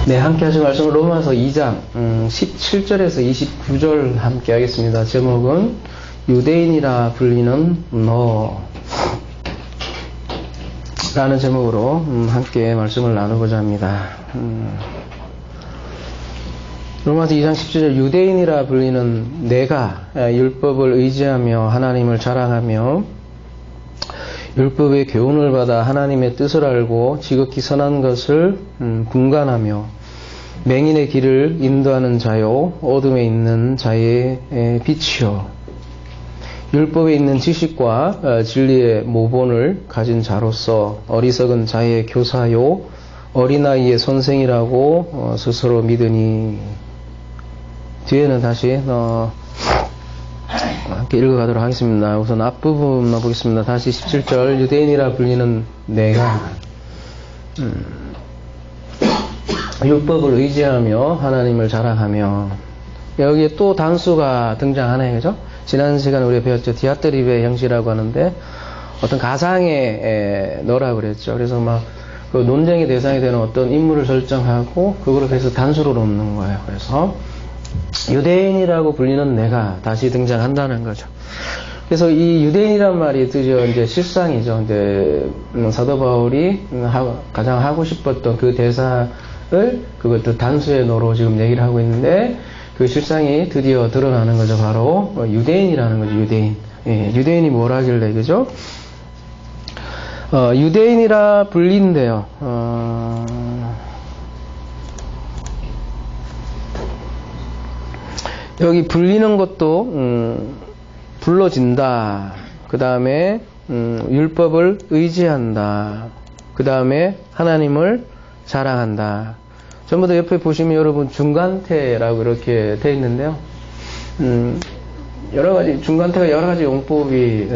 네, 함께 하신 말씀은 로마서 2장 17절에서 29절 함께 하겠습니다. 제목은 유대인이라 불리는 너 라는 제목으로 함께 말씀을 나누고자 합니다. 로마서 2장 17절 유대인이라 불리는 내가 율법을 의지하며 하나님을 자랑하며 율법의 교훈을 받아 하나님의 뜻을 알고 지극히 선한 것을 분간하며 맹인의 길을 인도하는 자요 어둠에 있는 자의 빛이요 율법에 있는 지식과 진리의 모본을 가진 자로서 어리석은 자의 교사요 어린아이의 선생이라고 스스로 믿으니. 뒤에는 다시 함께 읽어가도록 하겠습니다. 우선 앞부분만 보겠습니다. 다시 17절 유대인이라 불리는 내가 율법을 의지하며 하나님을 자랑하며. 여기에 또 단수가 등장하네요. 그죠? 지난 시간에 우리가 배웠죠. 디아트리베 형식이라고 하는데 어떤 가상의 너라고 그랬죠. 그래서 막 그 논쟁의 대상이 되는 어떤 인물을 설정하고 그거를 그래서 단수로 놓는 거예요. 그래서 유대인이라고 불리는 내가 다시 등장한다는 거죠. 그래서 이 유대인이란 말이 드디어 이제 실상이죠. 이제 사도 바울이 가장 하고 싶었던 그 대사를 그것도 단수의 너로 지금 얘기를 하고 있는데 그 실상이 드디어 드러나는 거죠. 바로 유대인이라는 거죠. 유대인. 예, 유대인이 뭘 하길래 그죠? 유대인이라 불린대요. 여기 불리는 것도 불러진다. 그 다음에 율법을 의지한다. 그 다음에 하나님을 자랑한다. 전부 다 옆에 보시면 여러분 중간태라고 이렇게 돼 있는데요. 여러가지 중간태가 여러가지 용법이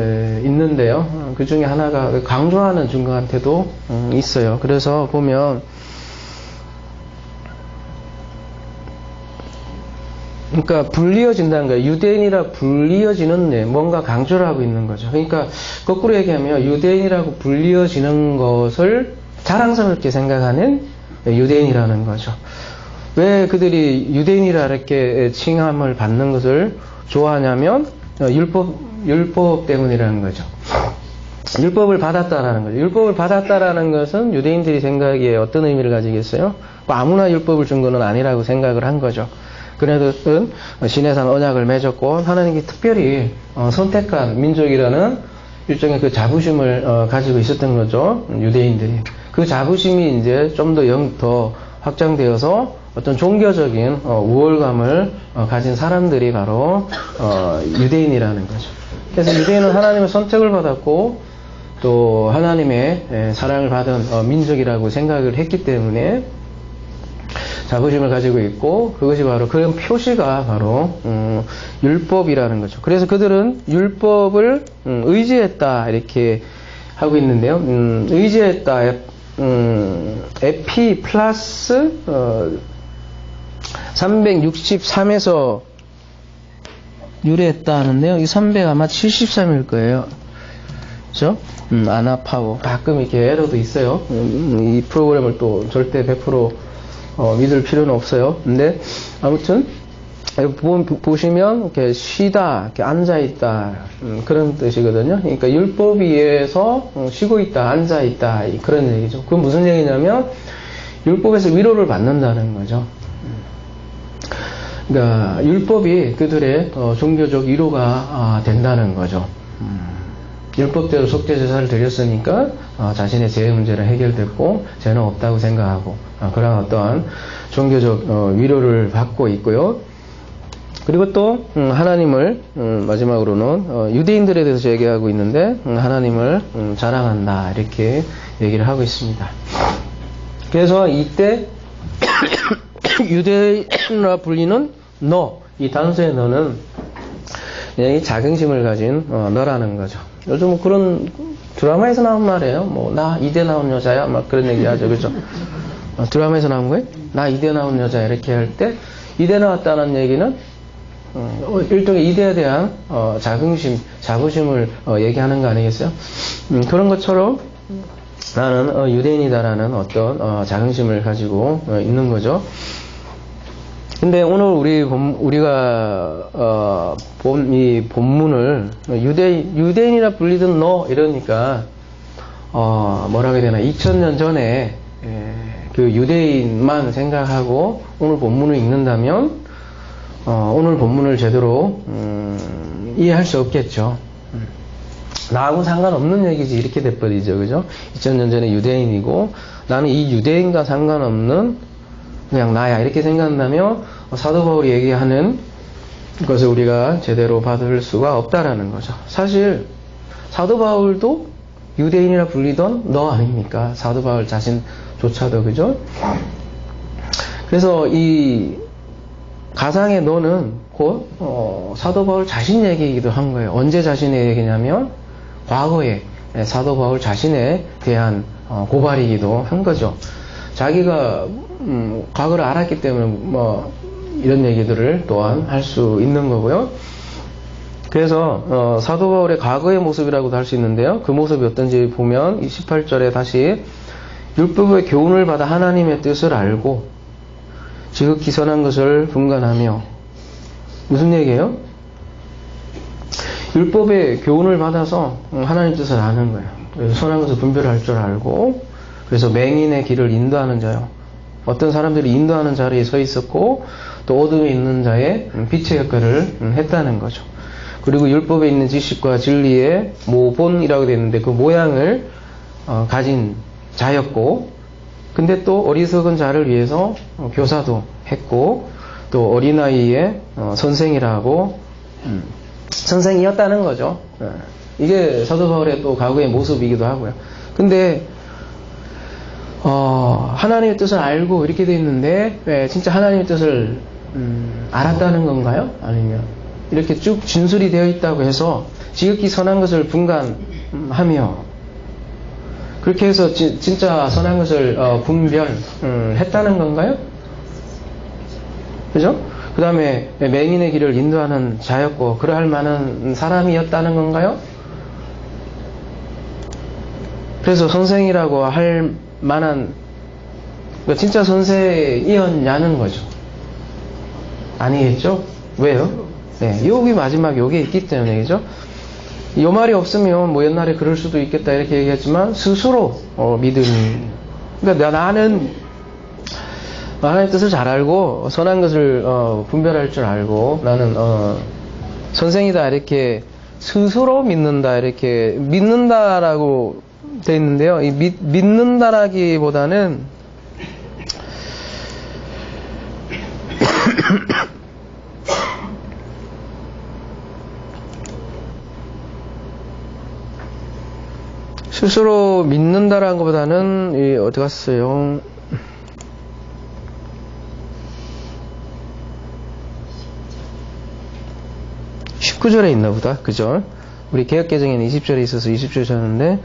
있는데요. 그 중에 하나가 강조하는 중간태도 있어요. 그래서 보면 그러니까 불리어진다는 거예요. 유대인이라 불리어지는 뭔가 강조를 하고 있는 거죠. 그러니까 거꾸로 얘기하면 유대인이라고 불리어지는 것을 자랑스럽게 생각하는 유대인이라는 거죠. 왜 그들이 유대인이라 이렇게 칭함을 받는 것을 좋아하냐면 율법 때문이라는 거죠. 율법을 받았다라는 거죠. 율법을 받았다라는 것은 유대인들이 생각에 어떤 의미를 가지겠어요? 뭐 아무나 율법을 준 것은 아니라고 생각을 한 거죠. 그네들은 시내산 언약을 맺었고 하나님께 특별히 선택한 민족이라는 일종의 그 자부심을 가지고 있었던 거죠. 유대인들이. 그 자부심이 이제 좀 더 확장되어서 어떤 종교적인 우월감을 가진 사람들이 바로 유대인이라는 거죠. 그래서 유대인은 하나님의 선택을 받았고 또 하나님의 사랑을 받은 민족이라고 생각을 했기 때문에 자부심을 가지고 있고 그것이 바로 그런 표시가 바로 율법이라는 거죠. 그래서 그들은 율법을 의지했다 이렇게 하고 있는데요. 의지했다 에피 플러스 363에서 유래했다 하는데요. 이 300 아마 73일 거예요. 그렇죠? 아나파고 가끔 이렇게 에러도 있어요. 이 프로그램을 또 절대 100% 믿을 필요는 없어요. 근데 아무튼 보시면 이렇게 쉬다, 이렇게 앉아 있다 그런 뜻이거든요. 그러니까 율법 위에서 쉬고 있다, 앉아 있다 그런 얘기죠. 그건 무슨 얘기냐면 율법에서 위로를 받는다는 거죠. 그러니까 율법이 그들의 종교적 위로가 된다는 거죠. 율법대로 속죄제사를 드렸으니까 자신의 죄의 문제는 해결됐고 죄는 없다고 생각하고 그런 어떠한 종교적 위로를 받고 있고요. 그리고 또 하나님을 마지막으로는 유대인들에 대해서 얘기하고 있는데 하나님을 자랑한다 이렇게 얘기를 하고 있습니다. 그래서 이때 유대인이라 불리는 너, 이 단수의 너는 이 자긍심을 가진 너라는 거죠. 요즘 뭐 그런 드라마에서 나온 말이에요. 뭐 나 이대 나온 여자야 막 그런 얘기 하죠. 그죠? 드라마에서 나온 거예요? 나 이대 나온 여자 이렇게 할 때 이대 나왔다는 얘기는 일종의 이대에 대한 자부심을 얘기하는 거 아니겠어요? 그런 것처럼 나는 유대인이다라는 어떤 자긍심을 가지고 있는 거죠. 근데 오늘 우리가 이 본문을 유대인이라 불리던 너 이러니까 뭐라고 해야 되나 2000년 전에 그 유대인만 생각하고 오늘 본문을 읽는다면 오늘 본문을 제대로 이해할 수 없겠죠. 나하고 상관없는 얘기지 이렇게 돼버리죠. 그죠? 2000년 전에 유대인이고 나는 이 유대인과 상관없는 그냥 나야 이렇게 생각한다면 사도 바울이 얘기하는 것을 우리가 제대로 받을 수가 없다라는 거죠. 사실 사도 바울도 유대인이라 불리던 너 아닙니까? 사도 바울 자신조차도. 그죠? 그래서 이 가상의 너는 곧 사도 바울 자신 얘기이기도 한 거예요. 언제 자신의 얘기냐면 과거에 사도 바울 자신에 대한 고발이기도 한 거죠. 자기가 과거를 알았기 때문에 뭐 이런 얘기들을 또한 할 수 있는 거고요. 그래서 사도 바울의 과거의 모습이라고도 할 수 있는데요. 그 모습이 어떤지 보면 18절에 다시 율법의 교훈을 받아 하나님의 뜻을 알고 지극히 선한 것을 분간하며 무슨 얘기예요? 율법의 교훈을 받아서 하나님 뜻을 아는 거예요. 그래서 선한 것을 분별할 줄 알고 그래서 맹인의 길을 인도하는 자요. 어떤 사람들이 인도하는 자리에 서 있었고 또 어둠에 있는 자의 빛의 역할을 했다는 거죠. 그리고 율법에 있는 지식과 진리의 모본이라고 되어 있는데 그 모양을 가진 자였고 근데 또 어리석은 자를 위해서 교사도 했고 또 어린아이의 선생이라고 선생이었다는 거죠. 이게 사도 바울의 또 과거의 모습이기도 하고요. 근데 하나님의 뜻을 알고 이렇게 되어 있는데 왜 진짜 하나님의 뜻을 알았다는 건가요? 아니면 이렇게 쭉 진술이 되어 있다고 해서 지극히 선한 것을 분간하며 그렇게 해서 진짜 선한 것을 분별했다는 건가요? 그죠? 그 다음에 맹인의 길을 인도하는 자였고 그러할 만한 사람이었다는 건가요? 그래서 선생이라고 할 만한 진짜 선생이었냐는 거죠. 아니겠죠? 왜요? 네, 여기 마지막 여기에 있기 때문에 그죠? 이 말이 없으면 뭐 옛날에 그럴 수도 있겠다 이렇게 얘기했지만 스스로 믿음이 그러니까 나는 하나님의 뜻을 잘 알고 선한 것을 분별할 줄 알고 나는 선생이다 이렇게 스스로 믿는다 이렇게 믿는다라고 돼 있는데요. 이 믿는다라기보다는 스스로 믿는다라는 것보다는 어디 갔어요? (19절에) 있나 보다. 그죠? 우리 개역개정에는 20절에 있어서 20절 줬는데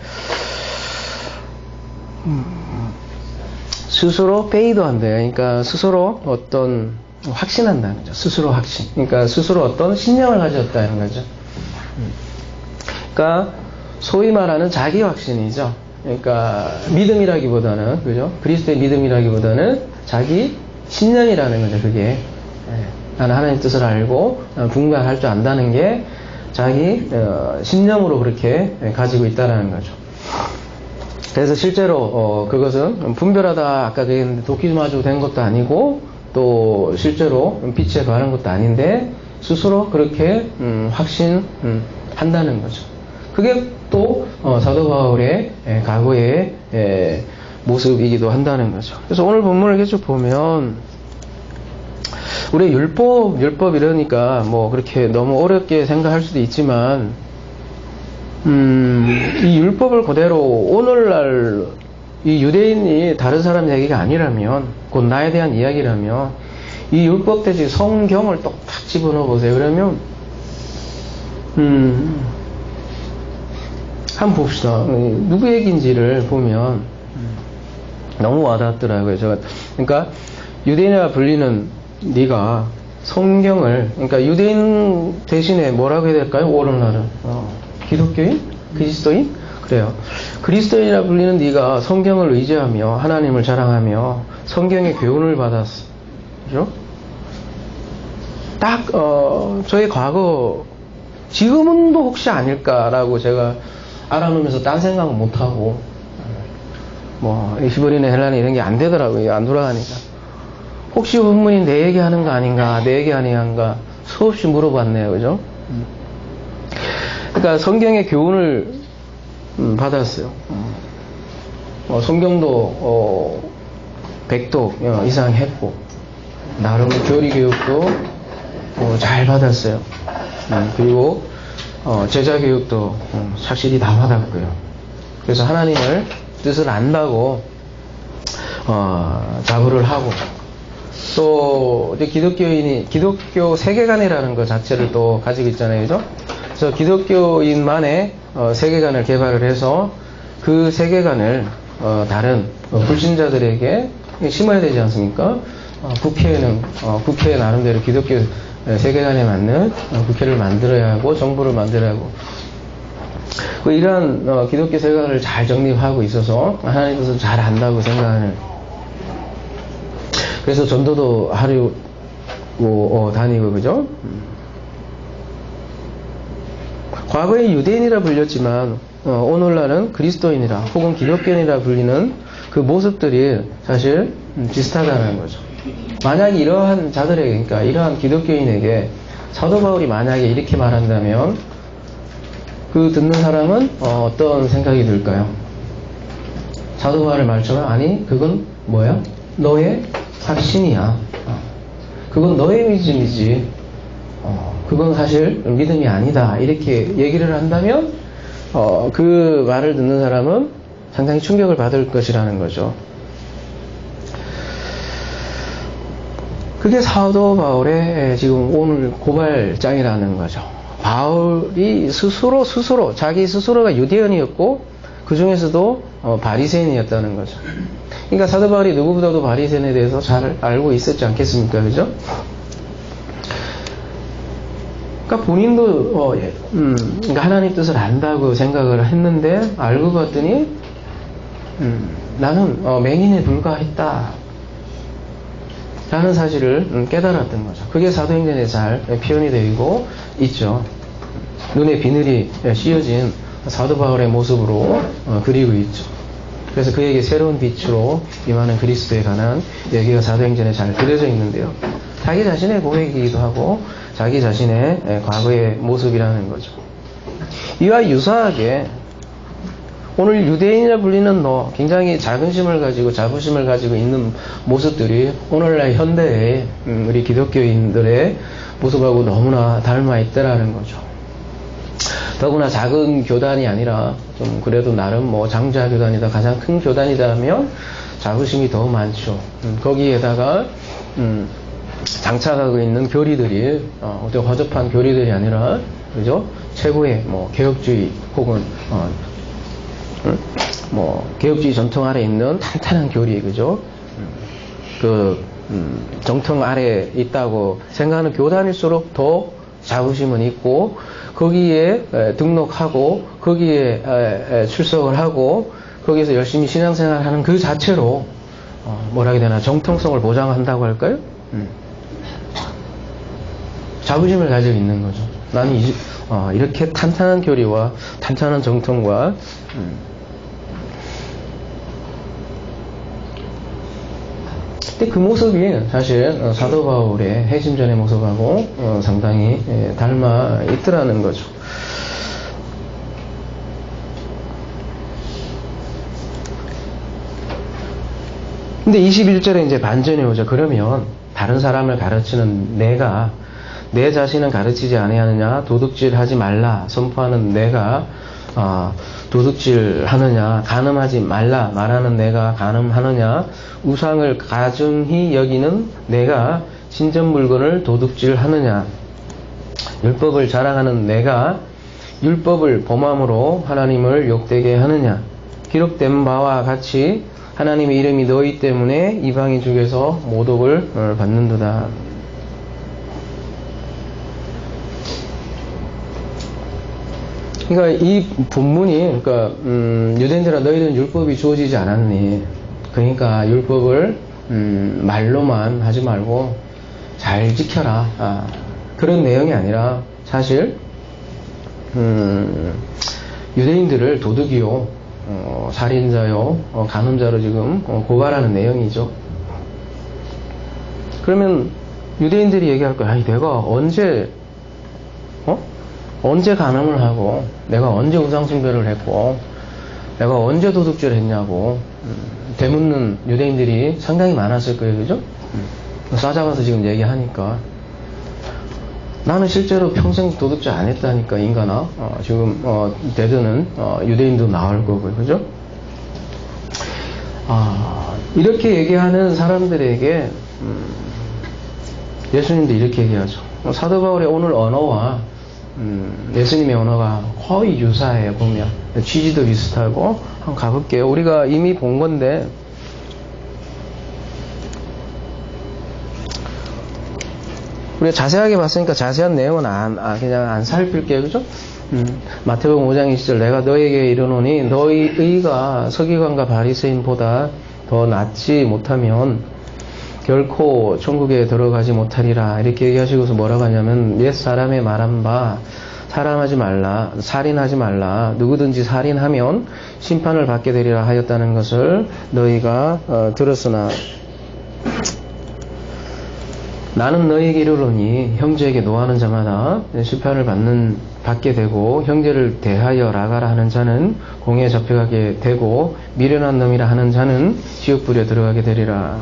스스로 페이도 한대요. 그러니까 스스로 어떤 확신한다는 거죠. 스스로 확신. 그러니까 스스로 어떤 신념을 가졌다는 거죠. 그러니까 소위 말하는 자기 확신이죠. 그러니까 믿음이라기보다는 그죠? 그리스도의 믿음이라기보다는 자기 신념이라는 거죠. 그게 나는 하나님 뜻을 알고 분간할 줄 안다는 게 자기 신념으로 그렇게 가지고 있다는 거죠. 그래서 실제로 그것은 분별하다 아까 얘기했는데 도끼마저 된 것도 아니고 또 실제로 빛에 가는 것도 아닌데 스스로 그렇게 확신한다는 거죠. 그게 또 사도 바울의 과거의 모습이기도 한다는 거죠. 그래서 오늘 본문을 계속 보면 우리 율법 이러니까 뭐 그렇게 너무 어렵게 생각할 수도 있지만 이 율법을 그대로 오늘날 이 유대인이 다른 사람 얘기가 아니라면 곧 나에 대한 이야기라면 이 율법 대신 성경을 딱 집어넣어 보세요. 그러면 한번 봅시다. 누구 얘기인지를 보면 너무 와닿더라고요. 제가 그러니까 유대인이라 불리는 네가 성경을 그러니까 유대인 대신에 뭐라고 해야 될까요? 오늘날은 기독교인? 그리스도인? 그래요. 그리스도인이라 불리는 네가 성경을 의지하며 하나님을 자랑하며 성경의 교훈을 받았어. 그죠? 딱 저의 과거 지금은 또 혹시 아닐까라고 제가 알아놓으면서 딴 생각은 못하고 뭐 히브리나 헬라나 이런 게 안 되더라고요. 안 돌아가니까. 혹시 본문이 내 얘기하는 거 아닌가, 내 얘기 아닌가 수없이 물어봤네요. 그죠? 그러니까 성경의 교훈을 받았어요. 성경도 100독 이상 했고 나름 교리 교육도 잘 받았어요. 그리고 제자 교육도 확실히 다 받았고요. 그래서 하나님을 뜻을 안다고 자부를 하고 또 이제 기독교인이 기독교 세계관이라는 것 자체를 또 가지고 있잖아요. 그죠? 그래서 기독교인만의 세계관을 개발을 해서 그 세계관을 다른 불신자들에게 심어야 되지 않습니까? 국회에는 국회 나름대로 기독교 세계관에 맞는 국회를 만들어야 하고 정부를 만들어야 하고 이러한 기독교 세계관을 잘 정립하고 있어서 하나님 뜻을 잘 안다고 생각하는, 그래서 전도도 하려고 다니고 그죠? 과거에 유대인이라 불렸지만 오늘날은 그리스도인이라 혹은 기독교인이라 불리는 그 모습들이 사실 비슷하다는 거죠. 만약에 이러한 자들에게, 그러니까 이러한 기독교인에게 사도 바울이 만약에 이렇게 말한다면 그 듣는 사람은 어떤 생각이 들까요? 사도 바울의 말처럼 아니 그건 뭐야? 너의 확신이야. 그건 너의 믿음이지. 그건 사실 믿음이 아니다. 이렇게 얘기를 한다면 그 말을 듣는 사람은 상당히 충격을 받을 것이라는 거죠. 그게 사도 바울의 지금 오늘 고발장이라는 거죠. 바울이 스스로 자기 스스로가 유대인이었고 그 중에서도 바리새인이었다는 거죠. 그러니까 사도 바울이 누구보다도 바리새인에 대해서 잘 알고 있었지 않겠습니까? 그죠? 그러니까 본인도 그러니까 하나님 뜻을 안다고 생각을 했는데 알고 봤더니 나는 맹인에 불과했다 라는 사실을 깨달았던 거죠. 그게 사도행전에 잘 표현이 되고 있죠. 눈에 비늘이 씌어진 사도 바울의 모습으로 그리고 있죠. 그래서 그에게 새로운 빛으로 임하는 그리스도에 관한 얘기가 사도행전에 잘 그려져 있는데요. 자기 자신의 고백이기도 하고 자기 자신의 과거의 모습이라는 거죠. 이와 유사하게 오늘 유대인이라 불리는 굉장히 자긍심을 가지고 자부심을 가지고 있는 모습들이 오늘날 현대의 우리 기독교인들의 모습하고 너무나 닮아 있더라는 거죠. 더구나 작은 교단이 아니라 좀 그래도 나름 장자 교단이다, 가장 큰 교단이다 면 자부심이 더 많죠. 거기에다가 장착하고 있는 교리들이 어떤 허접한 교리들이 아니라 그죠? 최고의 개혁주의 혹은 개혁주의 전통 아래 있는 탄탄한 교리, 그죠? 정통 아래 있다고 생각하는 교단일수록 더 자부심은 있고, 거기에 등록하고, 거기에 출석을 하고, 거기에서 열심히 신앙생활 하는 그 자체로, 뭐라 해야 되나, 정통성을 보장한다고 할까요? 자부심을 가지고 있는 거죠. 나는 이렇게 탄탄한 교리와 탄탄한 정통과, 근데 그 모습이 사실 사도 바울의 해심전의 모습하고 상당히 닮아 있더라는 거죠. 근데 21절에 이제 반전이 오죠. 그러면 다른 사람을 가르치는 내가 내 자신은 가르치지 아니하느냐, 도둑질 하지 말라 선포하는 내가 도둑질 하느냐, 간음하지 말라 말하는 내가 간음하느냐, 우상을 가증히 여기는 내가 신전 물건을 도둑질 하느냐, 율법을 자랑하는 내가 율법을 범함으로 하나님을 욕되게 하느냐, 기록된 바와 같이 하나님의 이름이 너희 때문에 이방인 중에서 모독을 받는도다. 그러니까 이 본문이, 그러니까, 유대인들아, 너희는 율법이 주어지지 않았니? 그러니까 율법을, 말로만 하지 말고 잘 지켜라. 그런 내용이 아니라 사실, 유대인들을 도둑이요, 살인자요, 간음자로 지금 고발하는 내용이죠. 그러면 유대인들이 얘기할 거야. 아니, 내가 언제 간음을 하고, 내가 언제 우상숭배를 했고, 내가 언제 도둑질을 했냐고 되묻는 유대인들이 상당히 많았을 거예요. 그죠? 싸잡아서 지금 얘기하니까 나는 실제로 평생 도둑질 안 했다니까, 인간아. 지금 대드는 유대인도 나올 거고요. 그죠? 이렇게 얘기하는 사람들에게 예수님도 이렇게 얘기하죠. 사도 바울의 오늘 언어와 예수님의 언어가 거의 유사해요. 보면 취지도 비슷하고. 한번 가볼게요. 우리가 이미 본 건데, 우리가 자세하게 봤으니까 자세한 내용은 그냥 안 살필게요. 그죠? 마태복음 5장 20절, 내가 너에게 이르노니 너희 의가 서기관과 바리새인보다 더 낫지 못하면 결코 천국에 들어가지 못하리라. 이렇게 얘기하시고서 뭐라고 하냐면, 옛 사람의 말한 바 사랑하지 말라, 살인하지 말라, 누구든지 살인하면 심판을 받게 되리라 하였다는 것을 너희가 들었으나 나는 너희에게 이르노니 형제에게 노하는 자마다 심판을 받게 되고, 형제를 대하여 라가라 하는 자는 공에 잡혀가게 되고, 미련한 놈이라 하는 자는 지옥불에 들어가게 되리라.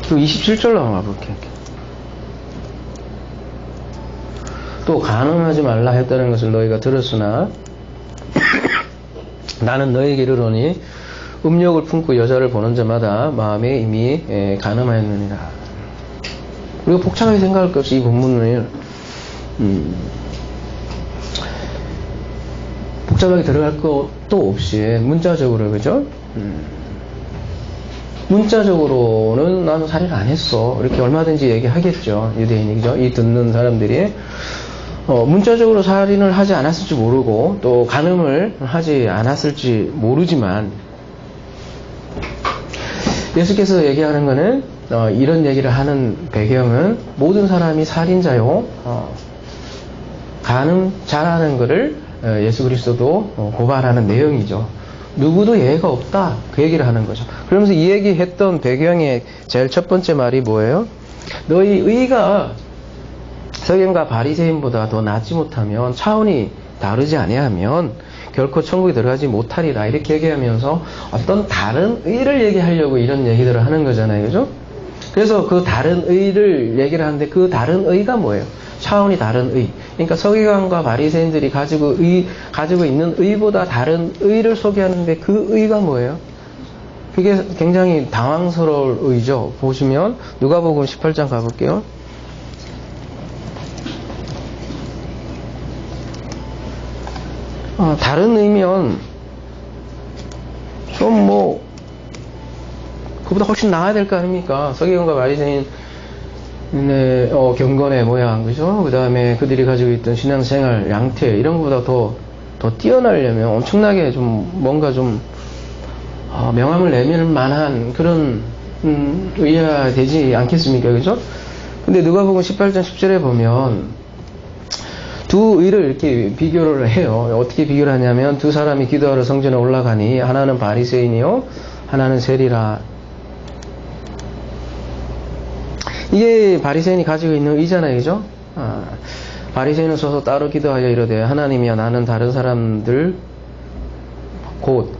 또 27절로 한번 와볼게요. 또 간음하지 말라 했다는 것을 너희가 들었으나 나는 너희에게 이르노니 음욕을 품고 여자를 보는 자마다 마음에 이미 간음하였느니라. 우리가 복잡하게 생각할 것 없이 이 본문을 복잡하게 들어갈 것도 없이 문자적으로, 그죠? 문자적으로는 나는 살인 안 했어, 이렇게 얼마든지 얘기하겠죠, 유대인이. 그죠? 이 듣는 사람들이 문자적으로 살인을 하지 않았을지 모르고 또 간음을 하지 않았을지 모르지만, 예수께서 얘기하는 거는 이런 얘기를 하는 배경은 모든 사람이 살인자요, 간음 잘하는 것을 예수 그리스도도 고발하는 내용이죠. 누구도 예외가 없다, 그 얘기를 하는 거죠. 그러면서 이 얘기했던 배경의 제일 첫 번째 말이 뭐예요? 너희 의가 서기관과 바리새인보다 더 낫지 못하면, 차원이 다르지 아니하면 결코 천국에 들어가지 못하리라. 이렇게 얘기하면서 어떤 다른 의를 얘기하려고 이런 얘기들을 하는 거잖아요. 그죠? 그래서 그 다른 의를 얘기를 하는데, 그 다른 의가 뭐예요? 차원이 다른 의. 그러니까 서기관과 바리새인들이 가지고 있는 의보다 다른 의를 소개하는데, 그 의가 뭐예요? 그게 굉장히 당황스러울 의죠. 보시면 누가복음 18장 가볼게요. 다른 의면 좀 그보다 훨씬 나아야 될 거 아닙니까? 서기관과 바리새인 경건의 모양, 그죠? 그 다음에 그들이 가지고 있던 신앙생활, 양태, 이런 것보다 더 뛰어나려면 엄청나게 좀 뭔가 좀 명함을 내밀 만한 그런 의해야 되지 않겠습니까? 그죠? 근데 누가복음 18장 10절에 보면 두 의를 이렇게 비교를 해요. 어떻게 비교를 하냐면, 두 사람이 기도하러 성전에 올라가니 하나는 바리새인이요 하나는 세리라. 이게 바리새인이 가지고 있는 의잖아요. 그죠? 바리새인은 서서 따로 기도하여 이르되, 하나님이여, 나는 다른 사람들 곧,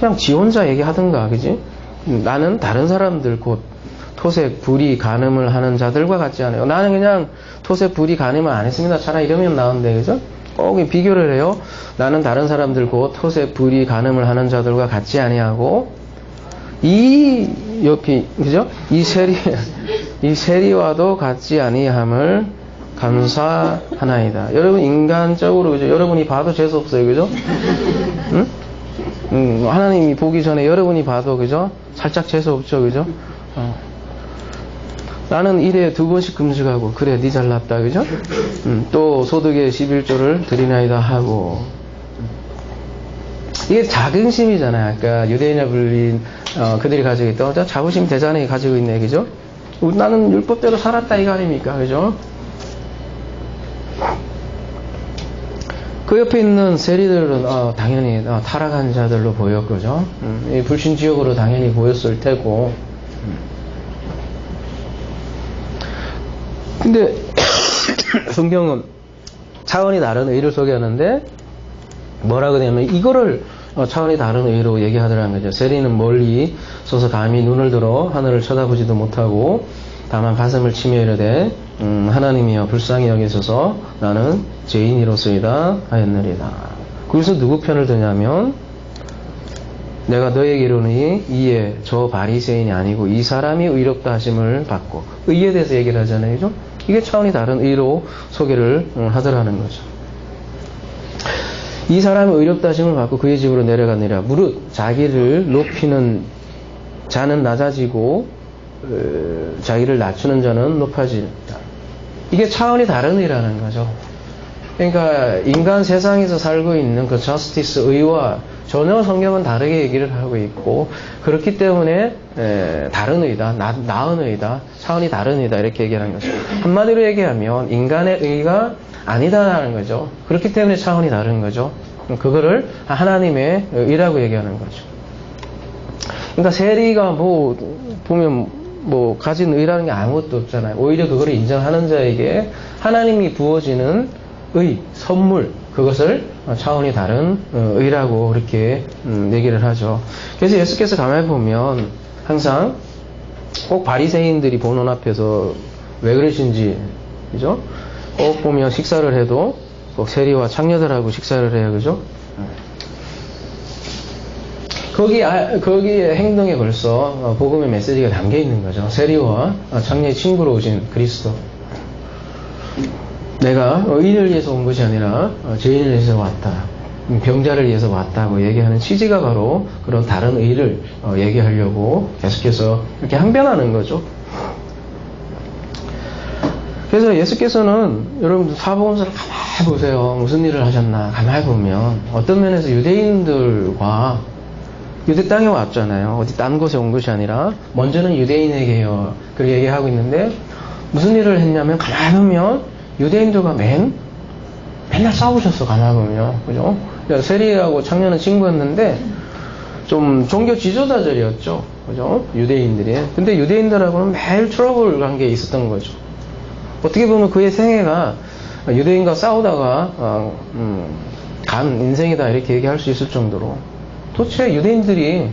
그냥 지 혼자 얘기하든가, 그지? 나는 다른 사람들 곧 토색, 불의, 간음을 하는 자들과 같지 않아요. 나는 그냥 토색, 불의, 간음을 안 했습니다. 차라리 이러면 나은데, 그죠? 꼭 비교를 해요. 나는 다른 사람들 곧 토색, 불의, 간음을 하는 자들과 같지 아니하고, 이 옆이, 그죠? 이 세리와도 같지 아니함을 감사하나이다. 여러분, 인간적으로, 그죠? 여러분이 봐도 재수 없어요. 그죠? 응? 하나님이 보기 전에 여러분이 봐도, 그죠? 살짝 재수 없죠. 그죠? 나는 일에 2번씩 금식하고, 그래, 니 잘났다, 그죠? 또 소득의 11조를 드리나이다 하고. 이게 자긍심이잖아요. 아까 유대인에 불린, 그들이 가지고 있던 자부심 대잔에 가지고 있네, 그죠? 나는 율법대로 살았다, 이거 아닙니까, 그죠? 그 옆에 있는 세리들은 당연히 타락한 자들로 보였고죠. 불신지역으로 당연히 보였을 테고. 근데 성경은 차원이 다른 의를 소개하는데 뭐라 그러냐면 이거를 차원이 다른 의로 얘기하더라는 거죠. 세리는 멀리 서서 감히 눈을 들어 하늘을 쳐다보지도 못하고 다만 가슴을 치며 이르되 하나님이여 불쌍히 여기소서 나는 죄인이로소이다 하였느리라. 그래서 누구 편을 드냐면 내가 너에게 이르노니 이에 저 바리새인이 아니고 이 사람이 의롭다 하심을 받고 의에 대해서 얘기를 하잖아요. 그죠? 이게 차원이 다른 의로 소개를 하더라는 거죠. 이 사람이 의롭다 하심을 받고 그의 집으로 내려가느라 무릇 자기를 높이는 자는 낮아지고 자기를 낮추는 자는 높아진다. 이게 차원이 다른 의라는 거죠. 그러니까 인간 세상에서 살고 있는 그 저스티스 의와 전혀 성경은 다르게 얘기를 하고 있고 그렇기 때문에 다른 의다, 나은 의다, 차원이 다른 의다 이렇게 얘기하는 거죠. 한마디로 얘기하면 인간의 의가 아니다라는 거죠. 그렇기 때문에 차원이 다른 거죠. 그거를 하나님의 의라고 얘기하는 거죠. 그러니까 세리가 보면 가진 의라는 게 아무것도 없잖아요. 오히려 그거를 인정하는 자에게 하나님이 부어지는 의, 선물, 그것을 차원이 다른 의라고 그렇게 얘기를 하죠. 그래서 예수께서 가만히 보면 항상 꼭 바리새인들이 보는 앞에서 왜 그러신지, 그죠? 꼭 보면 식사를 해도 꼭 세리와 창녀들하고 식사를 해요, 그죠? 거기에 행동에 벌써 복음의 메시지가 담겨 있는 거죠. 세리와 창녀의 친구로 오신 그리스도. 내가 의인을 위해서 온 것이 아니라 죄인을 위해서 왔다. 병자를 위해서 왔다고 얘기하는 취지가 바로 그런 다른 의를 얘기하려고 계속해서 이렇게 항변하는 거죠. 그래서 예수께서는 여러분들 사복음서를 가만히 보세요. 무슨 일을 하셨나 가만히 보면 어떤 면에서 유대인들과 유대 땅에 왔잖아요. 어디 딴 곳에 온 것이 아니라 먼저는 유대인에게요. 그렇게 얘기하고 있는데 무슨 일을 했냐면 가만히 보면 유대인들과 맨날 싸우셨어. 가만히 보면 그죠? 세리하고 창녀는 친구였는데 좀 종교 지도자들이었죠. 그죠? 유대인들이. 근데 유대인들하고는 매일 트러블 관계에 있었던 거죠. 어떻게 보면 그의 생애가 유대인과 싸우다가 간 인생이다 이렇게 얘기할 수 있을 정도로 도대체 유대인들이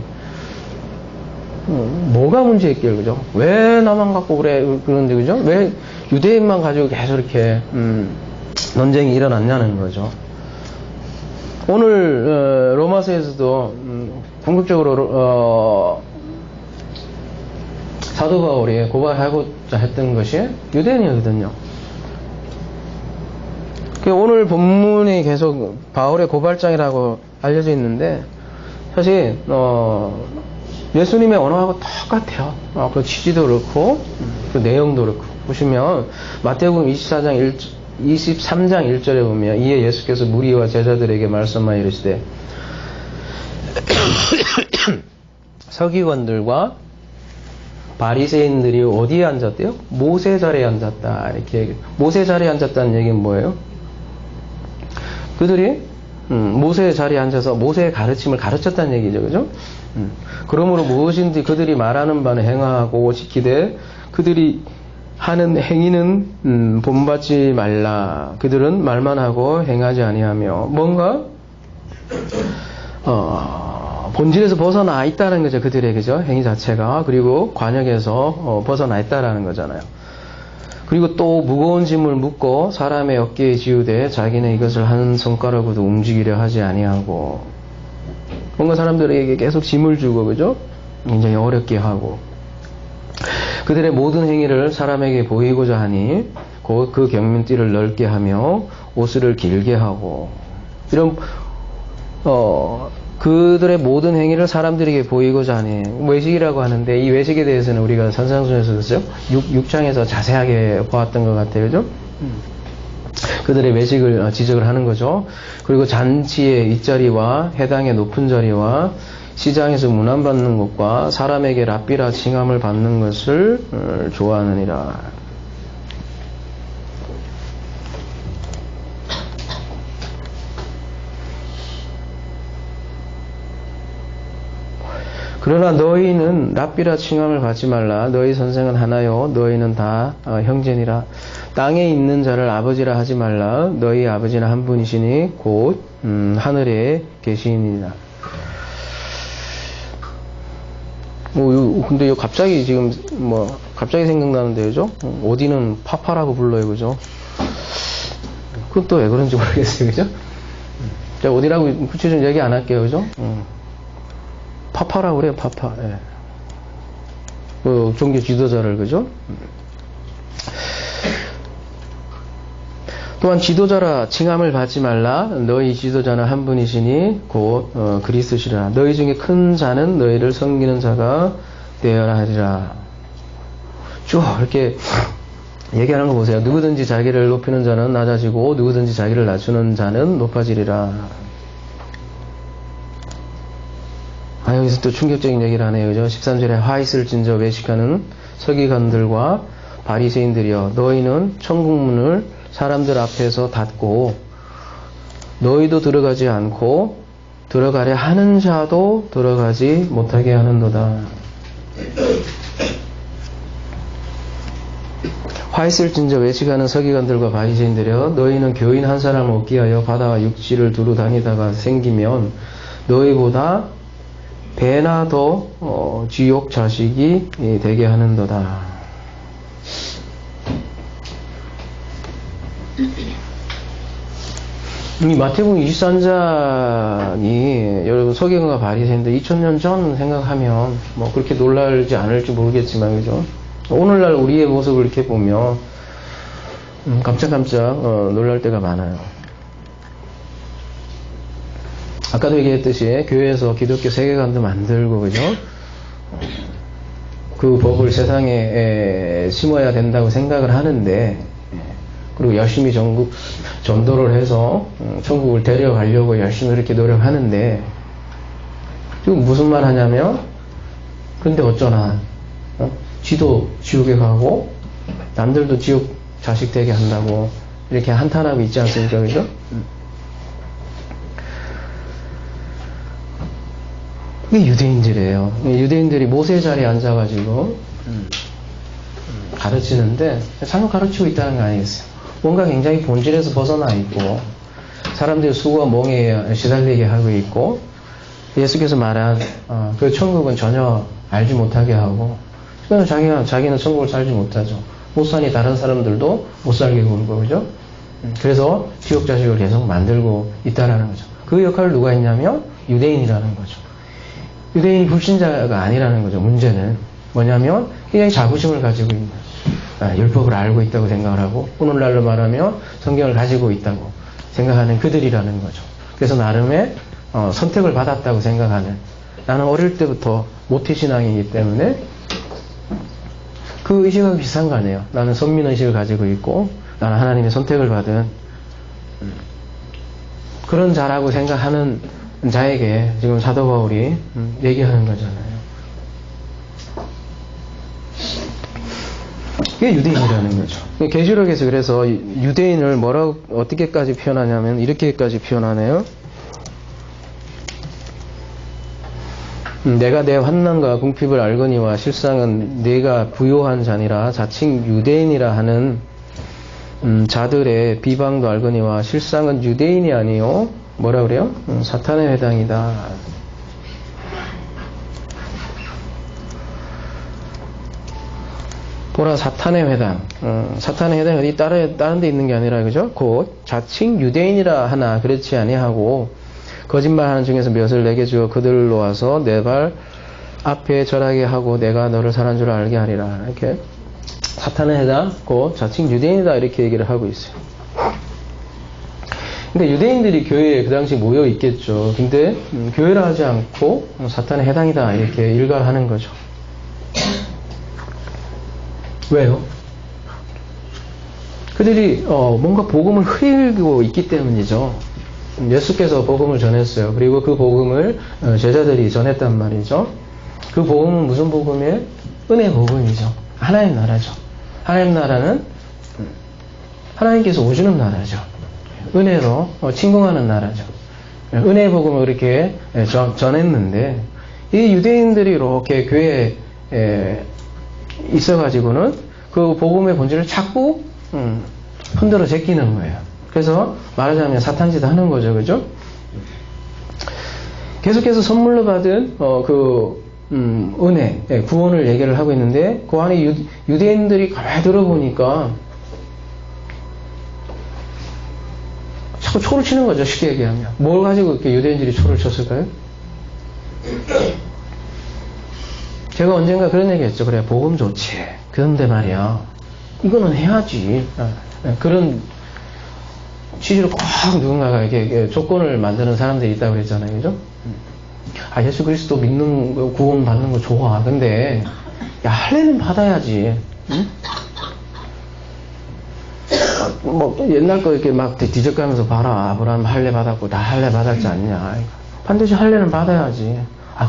뭐가 문제였길, 그죠? 왜 나만 갖고 그래, 그런데, 그죠? 왜 유대인만 가지고 계속 이렇게 논쟁이 일어났냐는 거죠. 오늘 로마서에서도 궁극적으로 사도 바울이 고발하고자 했던 것이 유대인이거든요. 오늘 본문이 계속 바울의 고발장이라고 알려져 있는데 사실 예수님의 언어하고 똑같아요. 그 취지도 그렇고 그 내용도 그렇고 보시면 마태복음 23장 1절에 보면 이에 예수께서 무리와 제자들에게 말씀하여 이르시되 서기관들과 바리새인들이 어디에 앉았대요? 모세 자리에 앉았다 이렇게 얘기해요. 모세 자리에 앉았다는 얘기는 뭐예요? 그들이 모세의 자리에 앉아서 모세의 가르침을 가르쳤다는 얘기죠. 그죠? 그러므로 무엇인지 그들이 말하는 바는 행하고 지키되 그들이 하는 행위는 본받지 말라. 그들은 말만 하고 행하지 아니하며 뭔가 본질에서 벗어나 있다는 거죠. 그들의 그죠? 행위 자체가. 그리고 관역에서 벗어나 있다라는 거잖아요. 그리고 또 무거운 짐을 묶고 사람의 어깨에 지우되 자기는 이것을 한 손가락으로도 움직이려 하지 아니하고 뭔가 사람들에게 계속 짐을 주고 그죠? 굉장히 어렵게 하고 그들의 모든 행위를 사람에게 보이고자 하니 곧 그 경민띠를 넓게 하며 옷을 길게 하고 이런 그들의 모든 행위를 사람들에게 보이고자 하니 외식이라고 하는데 이 외식에 대해서는 우리가 산상순에서 그죠? 6장에서 자세하게 보았던 것 같아요. 그죠? 그들의 외식을 지적을 하는 거죠. 그리고 잔치의 윗자리와 해당의 높은 자리와 시장에서 문안받는 것과 사람에게 랍비라 칭함을 받는 것을 좋아하느니라. 그러나 너희는 랍비라 칭함을 받지 말라. 너희 선생은 하나요. 너희는 다 형제니라. 땅에 있는 자를 아버지라 하지 말라. 너희 아버지는 한 분이시니 곧 하늘에 계시니라. 근데 갑자기 지금 갑자기 생각나는데 그죠? 어디는 파파라고 불러요, 그죠? 그건 또 왜 그런지 모르겠어요, 그죠? 제가 어디라고 구체적으로 얘기 안 할게요, 그죠? 파파라고 그래요, 파파. 예. 종교 지도자를, 그죠? 또한 지도자라 칭함을 받지 말라. 너희 지도자는 한 분이시니 곧 그리스도시라. 너희 중에 큰 자는 너희를 섬기는 자가 되어야 하리라. 쭉 이렇게 얘기하는 거 보세요. 누구든지 자기를 높이는 자는 낮아지고 누구든지 자기를 낮추는 자는 높아지리라. 여기서 또 충격적인 얘기를 하네요. 그죠? 13절에 화 있을진저 외식하는 서기관들과 바리새인들이여 너희는 천국문을 사람들 앞에서 닫고 너희도 들어가지 않고 들어가려 하는 자도 들어가지 못하게 하는도다. 화 있을진저 외식하는 서기관들과 바리새인들이여 너희는 교인 한 사람을 얻기 하여 바다와 육지를 두루 다니다가 생기면 너희보다 배나 더 지옥 자식이 되게 하는도다. 이 마태복음 23장이 여러분 서기관과 바리새인들 2000년 전 생각하면 그렇게 놀랄지 않을지 모르겠지만 그죠? 오늘날 우리의 모습을 이렇게 보면 깜짝깜짝 놀랄 때가 많아요. 아까도 얘기했듯이 교회에서 기독교 세계관도 만들고 그죠? 그 법을 세상에 심어야 된다고 생각을 하는데 그리고 열심히 전도를 해서 천국을 데려가려고 열심히 이렇게 노력하는데 지금 무슨 말 하냐면 근데 어쩌나 지도 지옥에 가고 남들도 지옥 자식 되게 한다고 이렇게 한탄하고 있지 않습니까? 그죠? 이게 유대인들이에요. 유대인들이 모세 자리에 앉아가지고 가르치는데 잘못 가르치고 있다는 거 아니겠어요? 뭔가 굉장히 본질에서 벗어나 있고 사람들이 수고와 멍에 시달리게 하고 있고 예수께서 말한 그 천국은 전혀 알지 못하게 하고 자기는 천국을 살지 못하죠. 못 사니 다른 사람들도 못 살게 굴고 그죠? 그래서 지옥 자식을 계속 만들고 있다라는 거죠. 그 역할을 누가 했냐면 유대인이라는 거죠. 유대인이 불신자가 아니라는 거죠. 문제는 뭐냐면 굉장히 자부심을 가지고 있는 율법을 알고 있다고 생각을 하고 오늘날로 말하면 성경을 가지고 있다고 생각하는 그들이라는 거죠. 그래서 나름의 선택을 받았다고 생각하는 나는 어릴 때부터 모태신앙이기 때문에 그 의식하고 비슷한 거 아니에요. 나는 선민의식을 가지고 있고 나는 하나님의 선택을 받은 그런 자라고 생각하는 자에게 지금 사도 바울이 얘기하는 거잖아요. 이게 유대인이라는 거죠. 계시록에서 그래서 유대인을 어떻게까지 표현하냐면 이렇게까지 표현하네요. 내가 내 환난과 궁핍을 알거니와 실상은 내가 부요한 자니라 자칭 유대인이라 하는 자들의 비방도 알거니와 실상은 유대인이 아니요 뭐라 그래요? 사탄의 회당이다. 보라 사탄의 회당. 사탄의 회당이 어디 다른 데 있는 게 아니라 그죠? 곧 자칭 유대인이라 하나 그렇지 아니하고 거짓말하는 중에서 몇을 내게 주어 그들로 와서 내 발 앞에 절하게 하고 내가 너를 사랑한 줄 알게 하리라. 이렇게 사탄의 회당 곧 자칭 유대인이다 이렇게 얘기를 하고 있어요. 근데 유대인들이 교회에 그 당시 모여 있겠죠. 근데 교회라 하지 않고 사탄의 해당이다 이렇게 일갈하는 거죠. 왜요? 그들이 뭔가 복음을 흘리고 있기 때문이죠. 예수께서 복음을 전했어요. 그리고 그 복음을 제자들이 전했단 말이죠. 그 복음은 무슨 복음이에요? 은혜 복음이죠. 하나님 나라죠. 하나님 나라는 하나님께서 오시는 나라죠. 은혜로 침공하는 나라죠. 은혜의 복음을 그렇게 전했는데 이 유대인들이 이렇게 교회에 있어가지고는 그 복음의 본질을 자꾸 흔들어 제끼는 거예요. 그래서 말하자면 사탄짓 하는 거죠. 그죠? 계속해서 선물로 받은 은혜, 구원을 얘기를 하고 있는데 그 안에 유대인들이 가만히 들어보니까 자꾸 초를 치는 거죠. 쉽게 얘기하면. 뭘 가지고 이렇게 유대인들이 초를 쳤을까요? 제가 언젠가 그런 얘기 했죠. 그래, 복음 좋지. 그런데 말이야, 이거는 해야지. 그런 취지로 꼭 누군가가 이렇게 조건을 만드는 사람들이 있다고 그랬잖아요. 그죠? 예수 그리스도 믿는 거, 구원 받는 거 좋아. 근데, 할례는 받아야지. 응? 옛날 거 이렇게 막 뒤적가면서 봐라. 아브라함 할례 받았고, 다 할례 받았지 않냐. 반드시 할례는 받아야지.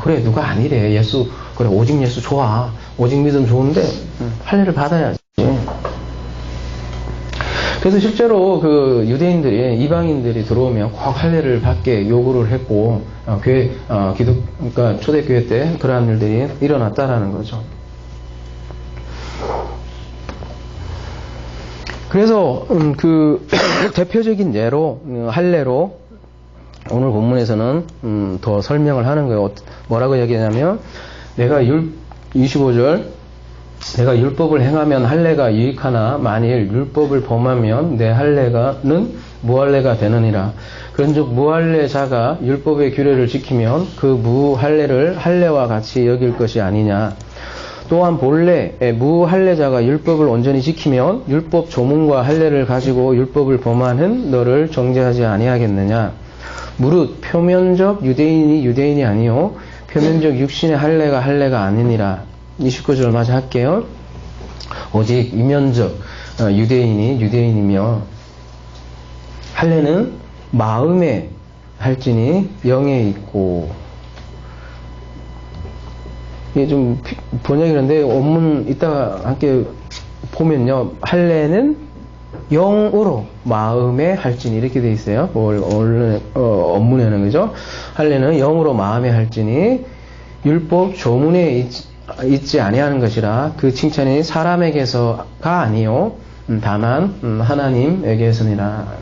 그래, 누가 아니래. 예수, 그래, 오직 예수 좋아. 오직 믿음 좋은데, 할례를 받아야지. 그래서 실제로 그 유대인들이, 이방인들이 들어오면 꼭 할례를 받게 요구를 했고, 그러니까 초대교회 때 그러한 일들이 일어났다라는 거죠. 그래서, 대표적인 예로, 할례로, 오늘 본문에서는, 더 설명을 하는 거예요. 뭐라고 얘기하냐면, 25절, 내가 율법을 행하면 할례가 유익하나 만일 율법을 범하면 내 할례가는 무할례가 되느니라. 그런즉 무할례자가 율법의 규례를 지키면 그 무할례를 할례와 같이 여길 것이 아니냐. 또한 본래 무할례자가 율법을 온전히 지키면 율법 조문과 할례를 가지고 율법을 범하는 너를 정죄하지 아니하겠느냐. 무릇 표면적 유대인이 아니요 표면적 육신의 할례가 아니니라. 29절 마저 할게요. 오직 이면적 유대인이며 할례는 마음에 할지니 영에 있고. 이게 좀 번역이 그런데 원문 이따가 함께 보면요. 할례는 영으로 마음에 할지니 이렇게 돼 있어요. 원문에는 그죠? 할례는 영으로 마음에 할지니 율법 조문에 있지 아니하는 것이라. 그 칭찬이 사람에게서가 아니요 다만 하나님에게서니라.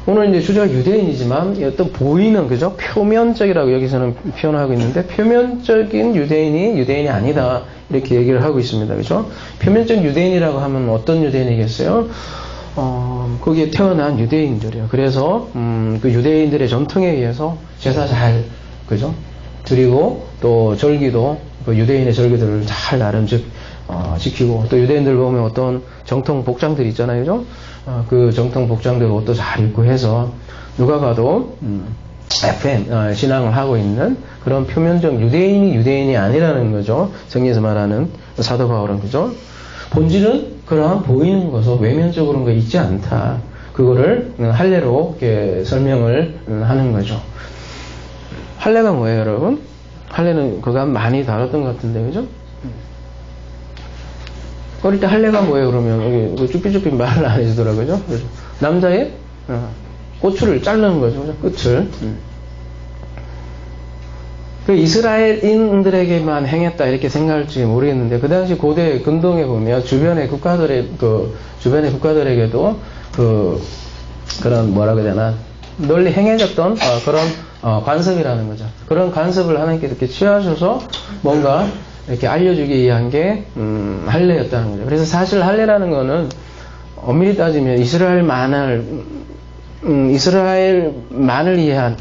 오늘 이제 주제가 유대인이지만 어떤 보이는 그죠? 표면적이라고 여기서는 표현하고 있는데 표면적인 유대인이 아니다 이렇게 얘기를 하고 있습니다. 그죠? 표면적 유대인이라고 하면 어떤 유대인이겠어요? 거기에 태어난 유대인들이요. 그래서 그 유대인들의 전통에 의해서 제사 잘 그죠? 드리고 또 절기도 그 유대인의 절기들을 잘 나름 지키고 또 유대인들 보면 어떤 정통 복장들 있잖아요. 그죠? 그 정통 복장들 옷도 잘 입고 해서 누가 봐도 신앙을 하고 있는 그런 표면적 유대인이 아니라는 거죠. 성경에서 말하는 사도 바울은 그죠? 본질은 그러한 보이는 것은 외면적으로 거 있지 않다. 그거를 할례로 이렇게 설명을 하는 거죠. 할례가 뭐예요, 여러분? 할례는 그간 많이 다뤘던 것 같은데, 그죠? 어릴 때 할례가 뭐예요, 그러면? 여기 쭈삐쭈삐 말을 안 해주더라고요. 그죠? 남자의 꼬추를 자르는 거죠, 그죠? 끝을. 그 이스라엘인들에게만 행했다, 이렇게 생각할지 모르겠는데, 그 당시 고대 근동에 보면 주변의 국가들에게도 그런 뭐라고 해야 되나, 널리 행해졌던 그런 관습이라는 거죠. 그런 관습을 하나님께서 이렇게 취하셔서 뭔가 이렇게 알려주기 위한 게 할례였다는 거죠. 그래서 사실 할례라는 거는 엄밀히 따지면 이스라엘만을 위한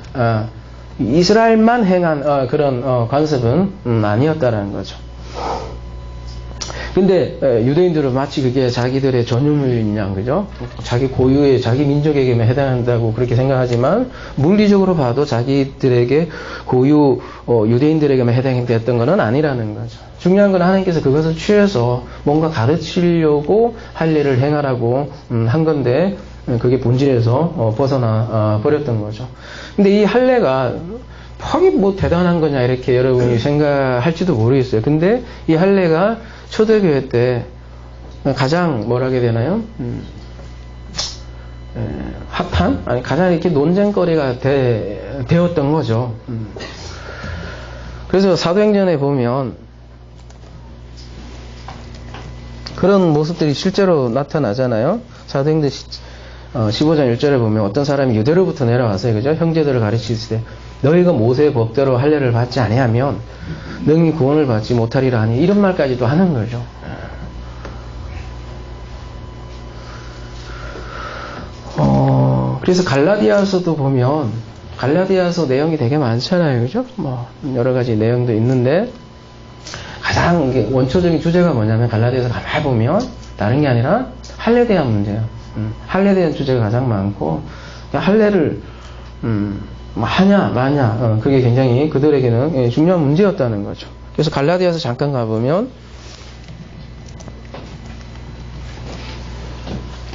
이스라엘만 행한 그런 관습은 아니었다라는 거죠. 근데 유대인들은 마치 그게 자기들의 전유물인 양, 그죠? 자기 고유의 자기 민족에게만 해당한다고 그렇게 생각하지만 물리적으로 봐도 자기들에게 고유 유대인들에게만 해당됐던 것은 아니라는 거죠. 중요한 건 하나님께서 그것을 취해서 뭔가 가르치려고 할례를 행하라고 한 건데 그게 본질에서 벗어나 버렸던 거죠. 근데 이 할례가 퍽이 뭐 대단한 거냐 이렇게 여러분이 생각할지도 모르겠어요. 근데 이 할례가 초대교회 때 가장 뭐라 해야 되나요? 핫한? 아니 가장 이렇게 논쟁거리가 되었던 거죠. 그래서 사도행전에 보면 그런 모습들이 실제로 나타나잖아요. 사도행전 15장 1절에 보면 어떤 사람이 유대로부터 내려와서요, 그죠? 형제들을 가르치시되 너희가 모세의 법대로 할례를 받지 아니하면 능히 구원을 받지 못하리라 하니 이런 말까지도 하는 거죠. 그래서 갈라디아서도 보면 갈라디아서 내용이 되게 많잖아요, 그죠? 뭐 여러 가지 내용도 있는데 가장 원초적인 주제가 뭐냐면 갈라디아서 가만히 보면 다른 게 아니라 할례에 대한 문제예요. 할례에 대한 주제가 가장 많고 할례를 하냐 마냐 그게 굉장히 그들에게는 중요한 문제였다는 거죠. 그래서 갈라디아서 잠깐 가보면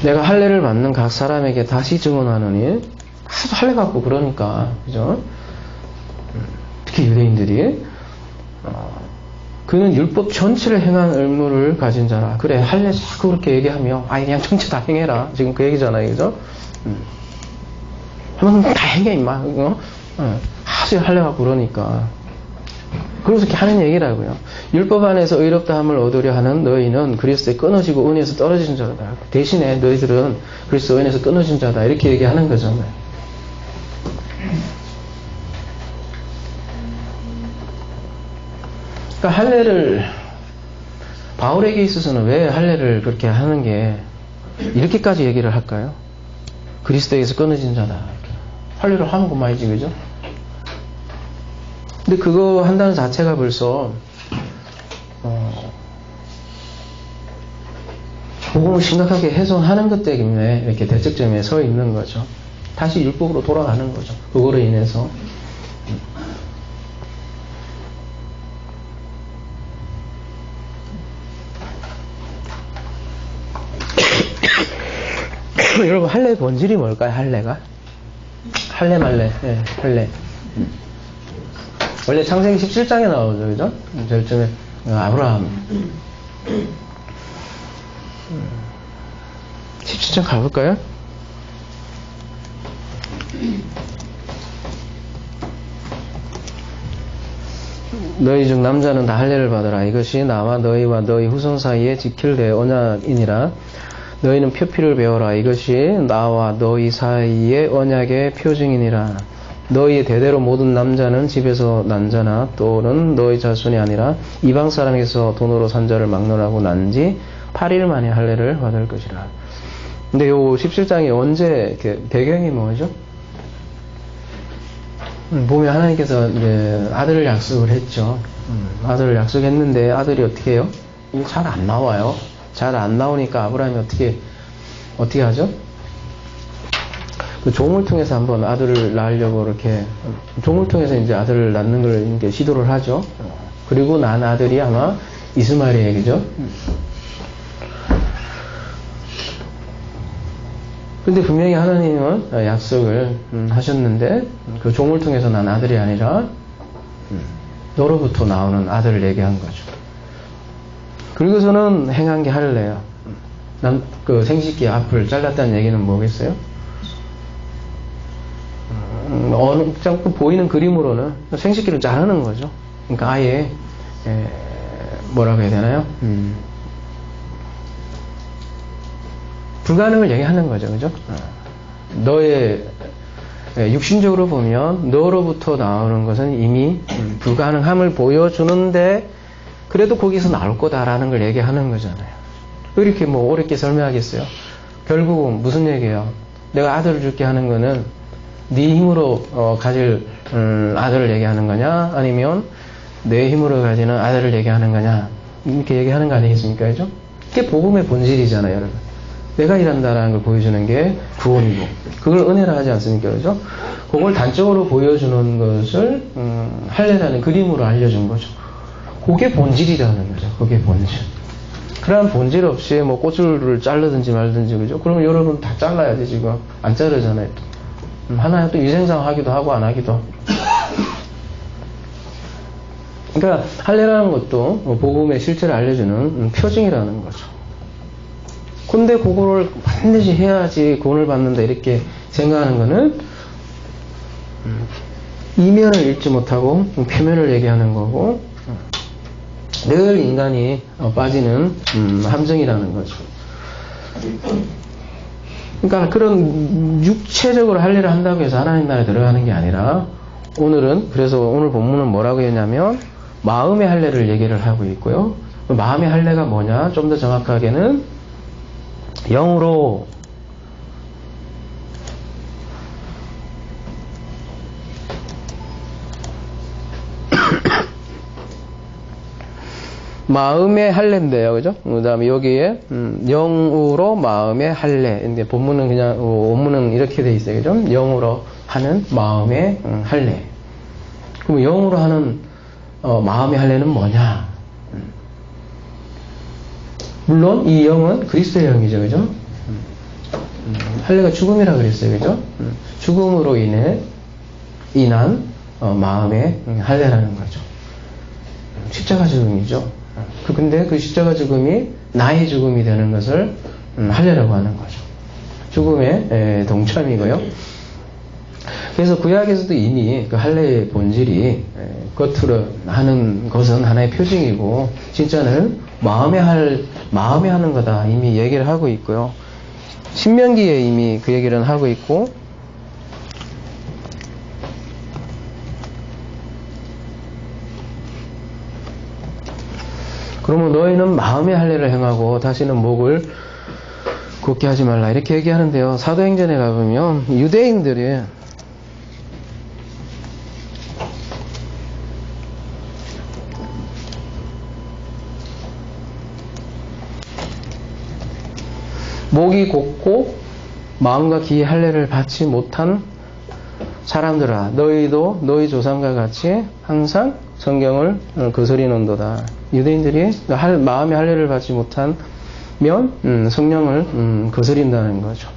내가 할례를 받는 각 사람에게 다시 증언하노니 하도 할례 갖고 그러니까 그죠? 특히 유대인들이 그는 율법 전체를 행한 의무를 가진 자라. 그래 할례 자꾸 그렇게 얘기하며 그냥 전체 다 행해라. 지금 그 얘기잖아요, 그죠? 한번 다 행해 임마. 하도 할례 갖고 그러니까. 그래서 이렇게 하는 얘기라고요. 율법 안에서 의롭다 함을 얻으려 하는 너희는 그리스도에 끊어지고 은혜에서 떨어진 자다. 대신에 너희들은 그리스도 은혜에서 끊어진 자다. 이렇게 얘기하는 거잖아요. 그러니까 할례를 바울에게 있어서는 왜 할례를 그렇게 하는 게 이렇게까지 얘기를 할까요? 그리스도에게서 끊어진 자다. 할례를 하는 것만이지, 그죠? 근데 그거 한다는 자체가 벌써 복음을 심각하게 훼손하는 것 때문에 이렇게 대척점에 서 있는 거죠. 다시 율법으로 돌아가는 거죠. 그거로 인해서. 여러분 할례의 본질이 뭘까요? 할례가? 할례 말례. 네, 할례. 원래 창세기 17장에 나오죠, 그죠? 제일 처음에 아브라함. 17장 가볼까요? 너희 중 남자는 다 할례를 받으라. 이것이 나와 너희와 너희 후손 사이에 지킬 내 언약이니라. 너희는 표피를 배워라. 이것이 나와 너희 사이의 언약의 표징이니라. 너희의 대대로 모든 남자는 집에서 난 자나 또는 너희 자손이 아니라 이방 사람에게서 돈으로 산 자를 막론하고 난 지 8일 만에 할례를 받을 것이라. 근데 요 17장이 언제 배경이 뭐죠? 보면 하나님께서 이제 아들을 약속을 했죠. 아들을 약속했는데 아들이 어떻게 해요? 잘 안 나와요. 잘 안 나오니까 아브라함이 어떻게 하죠? 그 종을 통해서 한번 아들을 낳으려고 이렇게 종을 통해서 이제 아들을 낳는 걸 이렇게 시도를 하죠. 그리고 난 아들이 아마 이스마엘의 얘기죠. 근데 분명히 하나님은 약속을 하셨는데 그 종을 통해서 난 아들이 아니라 너로부터 나오는 아들을 얘기한 거죠. 그리고서는 행한 게 할례예요. 그 생식기 앞을 잘랐다는 얘기는 뭐겠어요? 어느 자꾸 보이는 그림으로는 생식기를 자르는 거죠. 그러니까 아예 뭐라고 해야 되나요? 불가능을 얘기하는 거죠, 그죠? 너의 육신적으로 보면 너로부터 나오는 것은 이미 불가능함을 보여주는데 그래도 거기서 나올 거다라는 걸 얘기하는 거잖아요. 왜 이렇게 뭐 어렵게 설명하겠어요? 결국은 무슨 얘기예요? 내가 아들을 줄게 하는 거는 네 힘으로 가질 아들을 얘기하는 거냐? 아니면 내 힘으로 가지는 아들을 얘기하는 거냐? 이렇게 얘기하는 거 아니겠습니까? 그죠? 그게 복음의 본질이잖아요, 여러분. 내가 일한다라는 걸 보여주는 게 구원이고, 그걸 은혜라 하지 않습니까? 그죠? 그걸 단적으로 보여주는 것을, 할례라는 그림으로 알려준 거죠. 그게 본질이라는 거죠. 그게 본질. 그러한 본질 없이 뭐 꽃을 자르든지 말든지, 그죠? 그러면 여러분 다 잘라야지, 지금. 안 자르잖아요. 하나에 또 위생상 하기도 하고 안 하기도 하고. 그러니까 할례라는 것도 복음의 실체를 알려주는 표징이라는 거죠. 근데 그거를 반드시 해야지 구원을 받는다 이렇게 생각하는 거는 이면을 읽지 못하고 표면을 얘기하는 거고, 늘 인간이 빠지는 함정이라는 거죠. 그러니까 그런 육체적으로 할례를 한다고 해서 하나님 나라에 들어가는 게 아니라, 오늘은, 그래서 오늘 본문은 뭐라고 했냐면 마음의 할례를 얘기를 하고 있고요. 마음의 할례가 뭐냐? 좀 더 정확하게는 영으로 마음의 할례인데요, 그죠? 그 다음에 여기에 영으로 마음의 할례. 근데 본문은 그냥 원문은 이렇게 돼 있어요, 그죠? 영으로 하는 마음의 할례. 그럼 영으로 하는 마음의 할례는 뭐냐? 물론 이 영은 그리스도의 영이죠, 그죠? 할례가 죽음이라 그랬어요, 그죠? 죽음으로 인한 마음의 할례라는 거죠. 십자가 죽음이죠. 근데 그 십자가 죽음이 나의 죽음이 되는 것을 할례라고 하는 거죠. 죽음의 동참이고요. 그래서 구약에서도 이미 그 할례의 본질이 겉으로 하는 것은 하나의 표징이고, 진짜는 마음에 하는 거다 이미 얘기를 하고 있고요. 신명기에 이미 그 얘기를 하고 있고, 그러면 너희는 마음의 할례를 행하고 다시는 목을 굽게 하지 말라 이렇게 얘기하는데요. 사도행전에 가보면 유대인들이 목이 곧고 마음과 기의 할례를 받지 못한 사람들아, 너희도 너희 조상과 같이 항상 성경을 거스리는도다. 유대인들이 마음의 할례를 받지 못하면 성령을 거스린다는 거죠.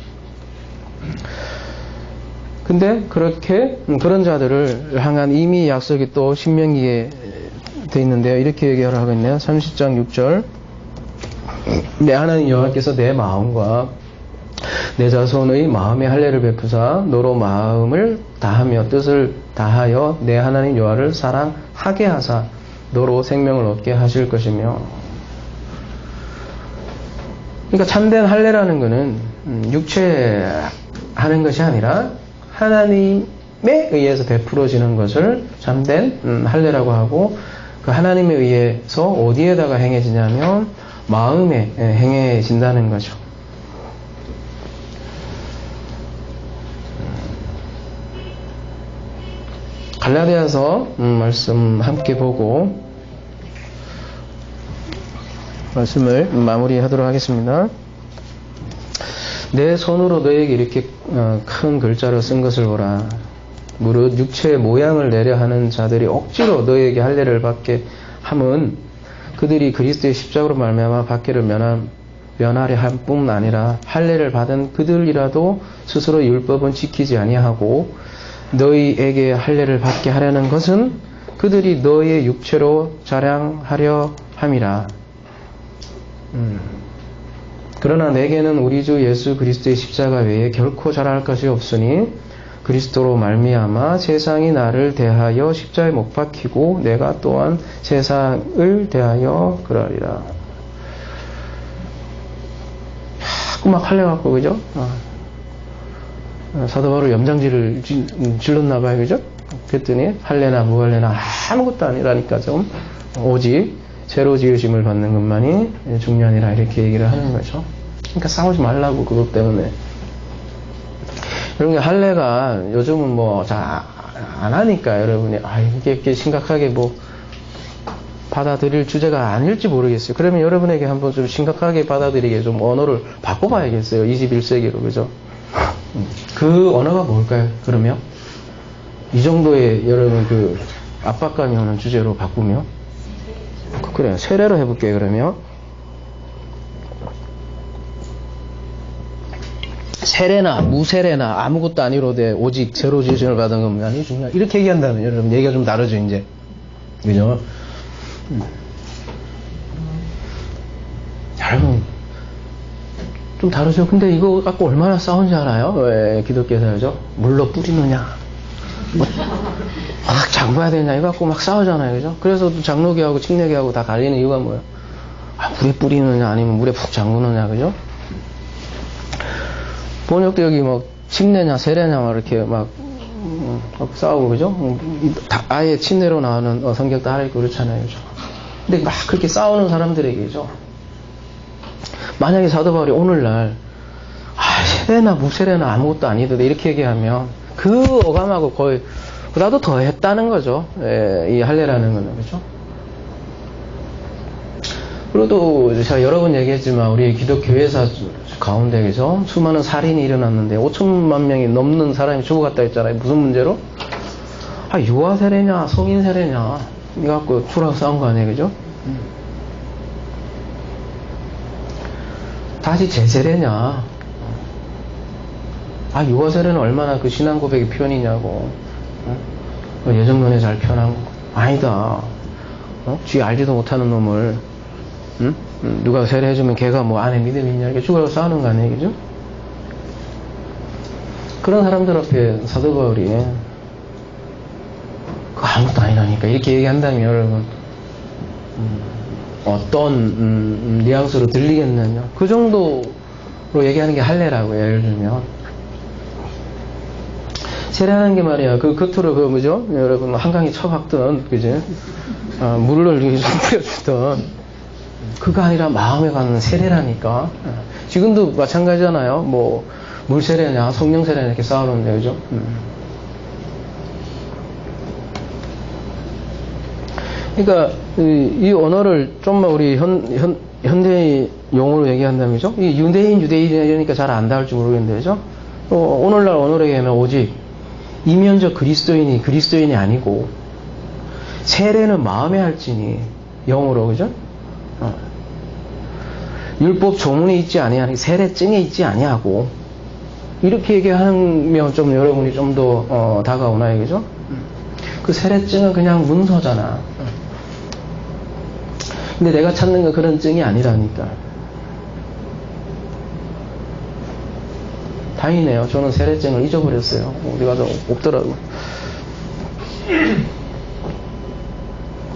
근데 그렇게 그런 자들을 향한 이미 약속이 또 신명기에 돼 있는데요. 이렇게 얘기를 하고 있네요. 30장 6절. 내 하나님 여호와께서 내 마음과 내 자손의 마음의 할례를 베푸사 너로 마음을 다하며 뜻을 다하여 내 하나님 여호와를 사랑하게 하사 너로 생명을 얻게 하실 것이며. 그러니까 참된 할례라는 것은 육체 하는 것이 아니라 하나님에 의해서 베풀어지는 것을 참된 할례라고 하고, 그 하나님에 의해서 어디에다가 행해지냐면 마음에 행해진다는 거죠. 갈라디아서 말씀 함께 보고 말씀을 마무리하도록 하겠습니다. 내 손으로 너에게 이렇게 큰 글자로 쓴 것을 보라. 무릇 육체의 모양을 내려 하는 자들이 억지로 너에게 할례를 받게 함은 그들이 그리스도의 십자가로 말미암아 받기를 면하려 할 뿐 아니라 할례를 받은 그들이라도 스스로 율법은 지키지 아니하고 너희에게 할례를 받게 하려는 것은 그들이 너희의 육체로 자랑하려 함이라. 그러나 내게는 우리 주 예수 그리스도의 십자가 외에 결코 자랑할 것이 없으니 그리스도로 말미암아 세상이 나를 대하여 십자가에 못 박히고 내가 또한 세상을 대하여 그러리라. 자꾸 막 할례갖고, 그죠? 사도 바울 염장질을 질렀나봐요, 그죠? 그랬더니 할례나 무할례나 아무것도 아니라니까, 좀 오직 새로 지으심을 받는 것만이 중요하니라 이렇게 얘기를 하는 거죠. 그러니까 싸우지 말라고, 그것 때문에. 그런 게 할례가 요즘은 뭐 잘 안 하니까 여러분이 이게 심각하게 뭐 받아들일 주제가 아닐지 모르겠어요. 그러면 여러분에게 한번 좀 심각하게 받아들이게 좀 언어를 바꿔봐야겠어요. 21세기로, 그죠? 그 언어가 뭘까요? 그러면? 이 정도의 여러분 그 압박감이 오는 주제로 바꾸면? 그래요. 세례로 해볼게요, 그러면. 세례나 무세례나 아무것도 아니로되 오직 새로 지으심을 받은 것만이 중요하다. 이렇게 얘기한다면 여러분 얘기가 좀 다르죠, 이제. 그죠? 여러분 좀 다르죠. 근데 이거 갖고 얼마나 싸운지 알아요? 왜 기독교에서죠? 물로 뿌리느냐, 막 잠궈야 되냐, 이거 갖고 막 싸우잖아요, 그죠? 그래서 장로교하고 침례교하고 다 갈리는 이유가 뭐예요? 물에 뿌리느냐 아니면 물에 푹 잠그느냐, 그죠? 번역도 여기 막 침례냐 세례냐 막 이렇게 막 싸우고, 그죠? 아예 침례로 나오는 성격도 하나 있고 그렇잖아요, 그죠? 근데 막 그렇게 싸우는 사람들에게죠, 만약에 사도 바울이 오늘날 세례나 무세례나 아무것도 아니도 이렇게 얘기하면 그 어감하고 거의 보다도 더 했다는 거죠. 이 할례라는 거는, 그죠? 그리고 또 제가 여러 번 얘기했지만 우리 기독교회사 가운데, 그죠? 수많은 살인이 일어났는데 5천만 명이 넘는 사람이 죽어갔다 했잖아요. 무슨 문제로? 유아 세례냐 성인 세례냐 이거 갖고 주라고 싸운 거 아니에요, 그죠? 다시 재세례냐, 유아 세례는 얼마나 그 신앙 고백의 표현이냐고. 예정론에 잘 표현한 거 아니다. 쥐 알지도 못하는 놈을 누가 세례해주면 걔가 뭐 안에 믿음이 있냐, 이렇게 죽으라고 싸우는 거 아니에요, 그죠? 그런 사람들 앞에 사도 바울이 그거 아무것도 아니라니까 이렇게 얘기한다면 여러분 어떤 뉘앙스로 들리겠느냐. 그 정도로 얘기하는 게 할례라고요. 예를 들면 세례하는 게 말이야, 그 겉으로 그 뭐죠, 여러분 한강에 쳐박던, 그지? 물을 이렇게 좀 뿌려주던 그거 아니라 마음에 가는 세례라니까. 지금도 마찬가지잖아요. 뭐 물세례냐 성령세례냐 이렇게 싸우는데, 그죠? 그러니까 이 언어를 좀만 우리 현대 용어로 얘기한다면, 그죠? 이 유대인이니까 잘 안 닿을지 모르겠는데, 그죠? 오늘날 언어로 얘기하면 오직 이면적 그리스도인이 아니고 세례는 마음에 할지니 영어로, 그죠? 율법 조문에 있지 아니하니 세례증에 있지 아니하고 이렇게 얘기하면 좀 여러분이 좀 더 다가오나요, 그죠? 그 세례증은 그냥 문서잖아. 근데 내가 찾는 건 그런 증이 아니라니까. 다행이네요. 저는 세례증을 잊어버렸어요. 어디 가서 없더라고.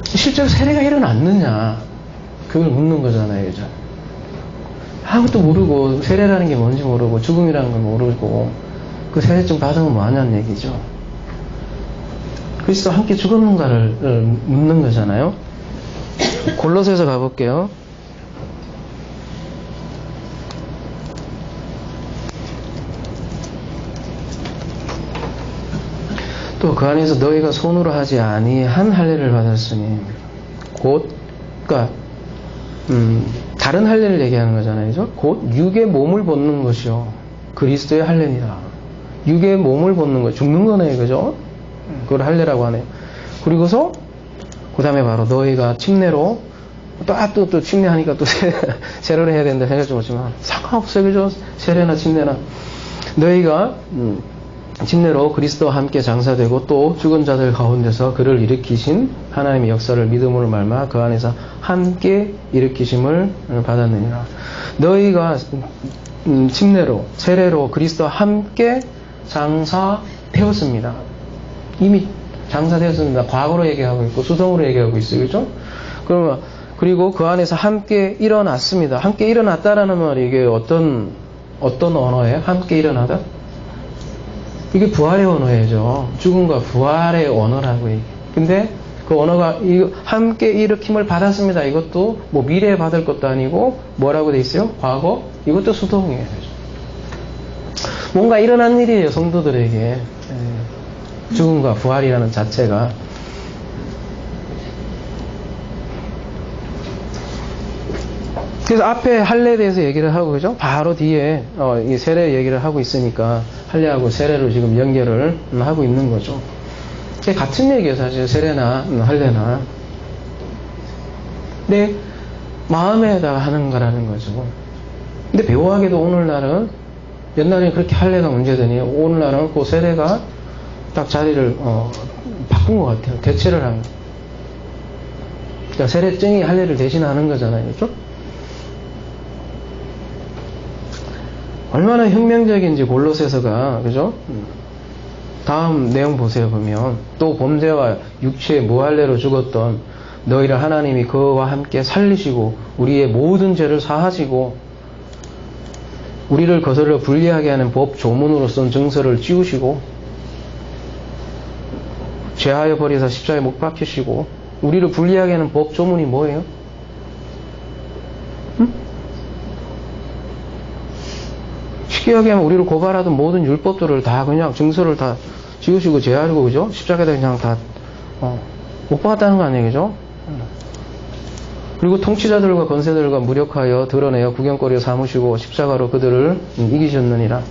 실제로 세례가 일어났느냐 그걸 묻는 거잖아요, 그죠? 아무것도 모르고 세례라는 게 뭔지 모르고 죽음이라는 걸 모르고 그 세례증 받으면 뭐 하냐는 얘기죠. 그리스도와 함께 죽었는가를 묻는 거잖아요. 골로새서 가볼게요. 또 그 안에서 너희가 손으로 하지 아니한 할례를 받았으니 곧, 그러니까 다른 할례를 얘기하는 거잖아요, 그죠? 곧 육의 몸을 벗는 것이요 그리스도의 할례니라. 육의 몸을 벗는 거, 죽는 거네요, 그죠? 그걸 할례라고 하네요. 그리고서 그 다음에 바로 너희가 침례로 또 침례하니까 또 세례를 해야 된다 생각 좀 하지만 상관없어요, 그죠? 세례나 침례나 너희가 침례로 그리스도와 함께 장사되고 또 죽은 자들 가운데서 그를 일으키신 하나님의 역사를 믿음으로 말미암아 그 안에서 함께 일으키심을 받았느니라. 너희가 침례로 세례로 그리스도와 함께 장사되었습니다. 이미 장사되었습니다. 과거로 얘기하고 있고 수동으로 얘기하고 있어요, 그렇죠? 그러면 그리고 그 안에서 함께 일어났습니다. 함께 일어났다라는 말이 이게 어떤 언어예요? 함께 일어나다? 이게 부활의 언어예요. 죽음과 부활의 언어라고 얘기해요. 근데 그 언어가 함께 일으킴을 받았습니다. 이것도 뭐 미래에 받을 것도 아니고 뭐라고 돼 있어요? 과거? 이것도 수동이에요. 뭔가 일어난 일이에요, 성도들에게. 죽음과 부활이라는 자체가. 그래서 앞에 할례에 대해서 얘기를 하고, 그죠? 바로 뒤에, 이 세례 얘기를 하고 있으니까, 할례하고 세례를 지금 연결을 하고 있는 거죠. 그게 같은 얘기예요, 사실. 세례나, 할례나. 내 마음에다가 하는 거라는 거죠. 근데 묘하게도 오늘날은, 옛날에는 그렇게 할례가 문제더니, 오늘날은 그 세례가 딱 자리를, 바꾼 것 같아요. 대체를 한 거. 그러니까 세례증이 할례를 대신하는 거잖아요. 그죠? 얼마나 혁명적인지 골로새서가, 그죠? 다음 내용 보세요. 보면 또 범죄와 육체의 무할례로 죽었던 너희를 하나님이 그와 함께 살리시고 우리의 모든 죄를 사하시고 우리를 거슬러 불리하게 하는 법 조문으로 쓴 증서를 찌우시고 죄하여 버리사 십자가에 못 박히시고 우리를 불리하게 하는 법 조문이 뭐예요? 쉽게 얘기하면 우리를 고발하던 모든 율법들을 다 그냥 증서를 다 지우시고 제하시고 그죠? 십자가에다 그냥 다 못 박았다는 거 아니에요, 그죠? 그리고 통치자들과 권세들과 무력하여 드러내어 구경거리에 삼으시고 십자가로 그들을 이기셨느니라.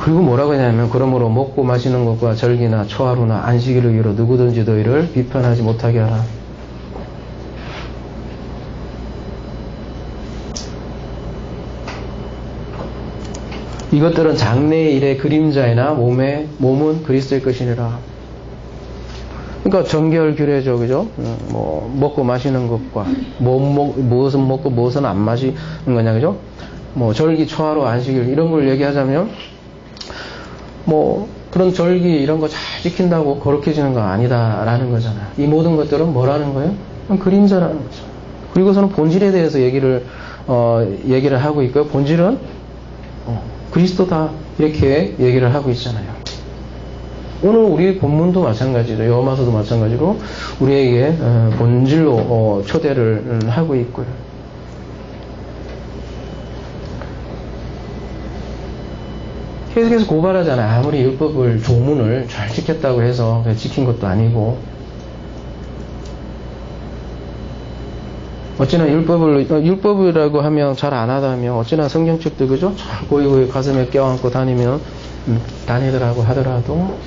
그리고 뭐라고 하냐면 그러므로 먹고 마시는 것과 절기나 초하루나 안식일을 위로 누구든지 너희를 비판하지 못하게 하라. 이것들은 장래의 일의 그림자이나 몸은 그리스도의 것이니라. 그러니까 정결규례죠, 그죠? 뭐 먹고 마시는 것과 무엇은 먹고 무엇은 안 마시는 거냐, 그죠? 뭐 절기, 초하루, 안식일 이런 걸 얘기하자면 뭐 그런 절기 이런 거 잘 지킨다고 거룩해지는 거 아니다라는 거잖아요. 이 모든 것들은 뭐라는 거예요? 그림자라는 거죠. 그리고서는 본질에 대해서 얘기를 하고 있고요. 본질은 그리스도다 이렇게 얘기를 하고 있잖아요. 오늘 우리 본문도 마찬가지죠. 여호와서도 마찬가지로 우리에게 본질로 초대를 하고 있고요. 계속해서 고발하잖아요. 아무리 율법을 조문을 잘 지켰다고 해서 지킨 것도 아니고 어찌나 율법이라고 하면 잘 안 하다면 어찌나 성경책도 그죠? 고이고이 가슴에 껴안고 다니더라고 하더라도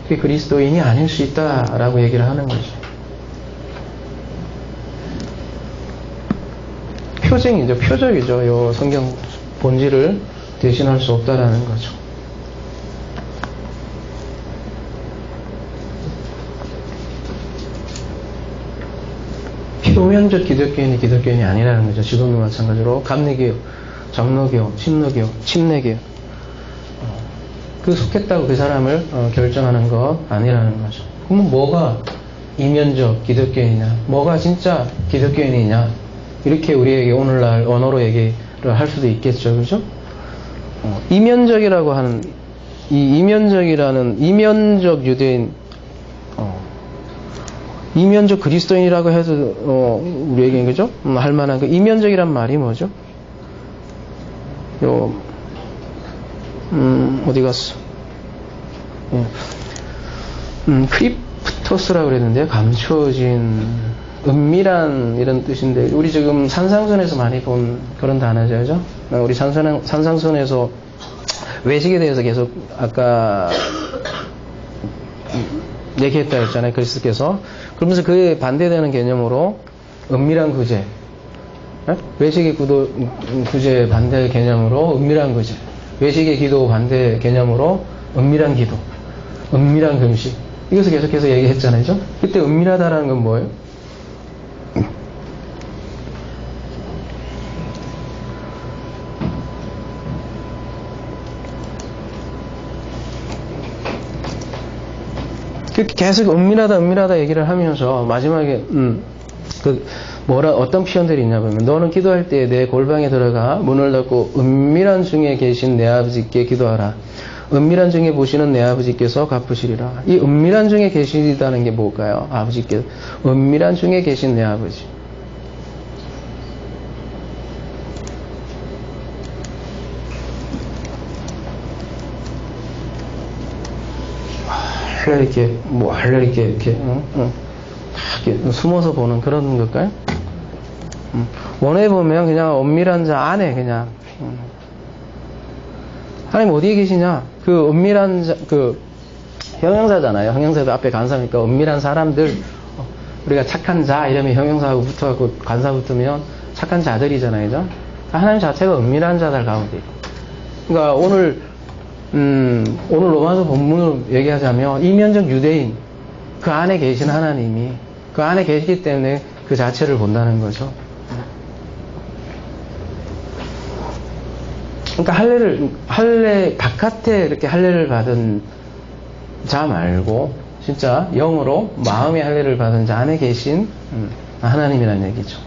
그게 그리스도인이 아닐 수 있다라고 얘기를 하는 거죠. 표징이죠. 표적이죠. 요 성경 본질을 대신할 수 없다라는 거죠. 표면적 기독교인이 기독교인이 아니라는 거죠. 지금도 마찬가지로 감리교요, 장로교, 침노교, 침례교 그 속했다고 그 사람을 결정하는 것 아니라는 거죠. 그러면 뭐가 이면적 기독교인이냐, 뭐가 진짜 기독교인이냐 이렇게 우리에게 오늘날 언어로 얘기를 할 수도 있겠죠, 그죠? 이면적이라고 하는 이 이면적이라는 이면적 유대인 이면적 그리스도인이라고 해도 우리에게 그죠? 할 만한 그 이면적이란 말이 뭐죠? 어디 갔어? 크리프토스라고 그랬는데요. 감춰진 은밀한 이런 뜻인데 우리 지금 산상선에서 많이 본 그런 단어죠, 그죠? 우리 산상선에서 외식에 대해서 계속 아까 얘기했다 했잖아요. 그리스도께서. 그러면서 그에 반대되는 개념으로 은밀한 구제. 외식의 구제 반대 개념으로 은밀한 구제. 외식의 기도 반대 개념으로 은밀한 기도. 은밀한 금식. 이것을 계속해서 얘기했잖아요. 그때 은밀하다라는 건 뭐예요? 계속 은밀하다 얘기를 하면서 마지막에 어떤 표현들이 있냐 보면 너는 기도할 때 내 골방에 들어가 문을 닫고 은밀한 중에 계신 내 아버지께 기도하라. 은밀한 중에 보시는 내 아버지께서 갚으시리라. 이 은밀한 중에 계시다는 게 뭘까요? 아버지께 은밀한 중에 계신 내 아버지. 이렇게 이렇게 숨어서 보는 그런 걸까요? 원어에 보면 그냥 엄밀한 자 안에 그냥 하나님 어디에 계시냐? 그 엄밀한 자, 그 형용사잖아요. 형용사도 앞에 간사니까 엄밀한 사람들, 우리가 착한 자 이러면 형용사하고 붙어갖고 간사 붙으면 착한 자들이잖아요. 그죠? 하나님 자체가 엄밀한 자들 가운데 있고. 그러니까 오늘 로마서 본문을 얘기하자면 이면적 유대인, 그 안에 계신 하나님이 그 안에 계시기 때문에 그 자체를 본다는 거죠. 그러니까 할례 바깥에 이렇게 할례를 받은 자 말고 진짜 영으로 마음의 할례를 받은 자 안에 계신 하나님이라는 얘기죠.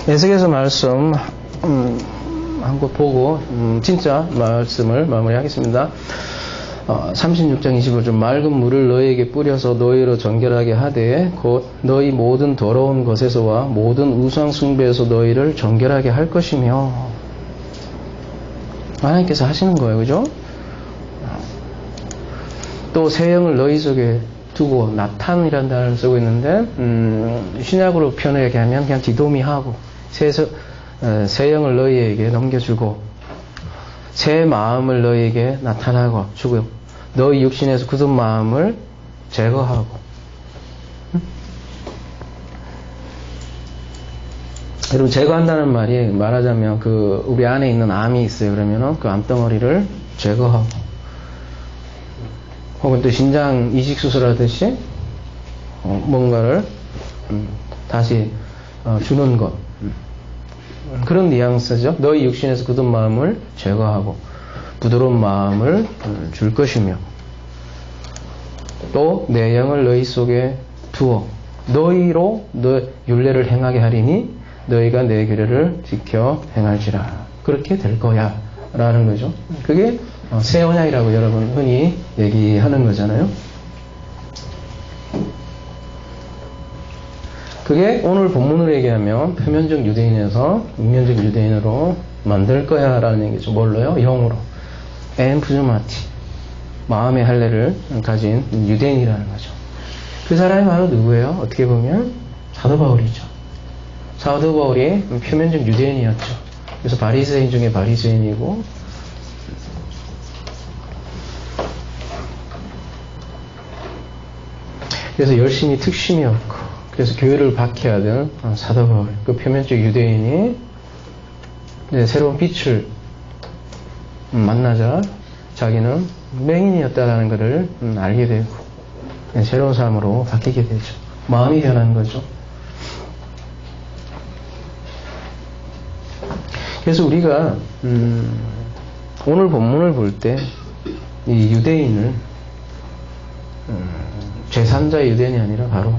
에스겔서 말씀 한 곳 보고 진짜 말씀을 마무리하겠습니다. 36장 25절 맑은 물을 너희에게 뿌려서 너희로 정결하게 하되 곧 너희 모든 더러운 것에서와 모든 우상 숭배에서 너희를 정결하게 할 것이며, 하나님께서 하시는 거예요. 그죠? 또 새 영을 너희 속에 두고, 나탄이라는 단어를 쓰고 있는데 신약으로 표현을 얘기하면 그냥 디도미하고 새 영을 너희에게 넘겨주고 새 마음을 너희에게 나타나고 주고 너희 육신에서 굳은 마음을 제거하고. 여러분, 제거한다는 말이 말하자면 그 우리 안에 있는 암이 있어요. 그러면은 그 암덩어리를 제거하고, 혹은 또 신장 이식 수술하듯이 뭔가를 다시 주는 것, 그런 뉘앙스죠. 너희 육신에서 굳은 마음을 제거하고 부드러운 마음을 줄 것이며, 또 내 영을 너희 속에 두어 너희로 너 율례를 행하게 하리니 너희가 내 규례를 지켜 행할지라. 그렇게 될 거야 라는 거죠. 그게 새 언약이라고 여러분 흔히 얘기하는 거잖아요. 그게 오늘 본문으로 얘기하면 표면적 유대인에서 이면적 유대인으로 만들 거야 라는 얘기죠. 뭘로요? 영으로. 엔푸즈마티, 마음의 할례를 가진 유대인이라는 거죠. 그 사람이 바로 누구예요? 어떻게 보면 사도 바울이죠. 사도 바울이 표면적 유대인이었죠. 그래서 바리새인 중에 바리새인이고, 그래서 열심히 특심이었고, 그래서 교회를 박해하던 사도 바울, 그 표면적 유대인이 이제 새로운 빛을 만나자 자기는 맹인이었다라는 것을 알게 되고 새로운 사람으로 바뀌게 되죠. 마음이 변한 거죠. 그래서 우리가 오늘 본문을 볼 때 이 유대인을 제3자의 유대인이 아니라 바로,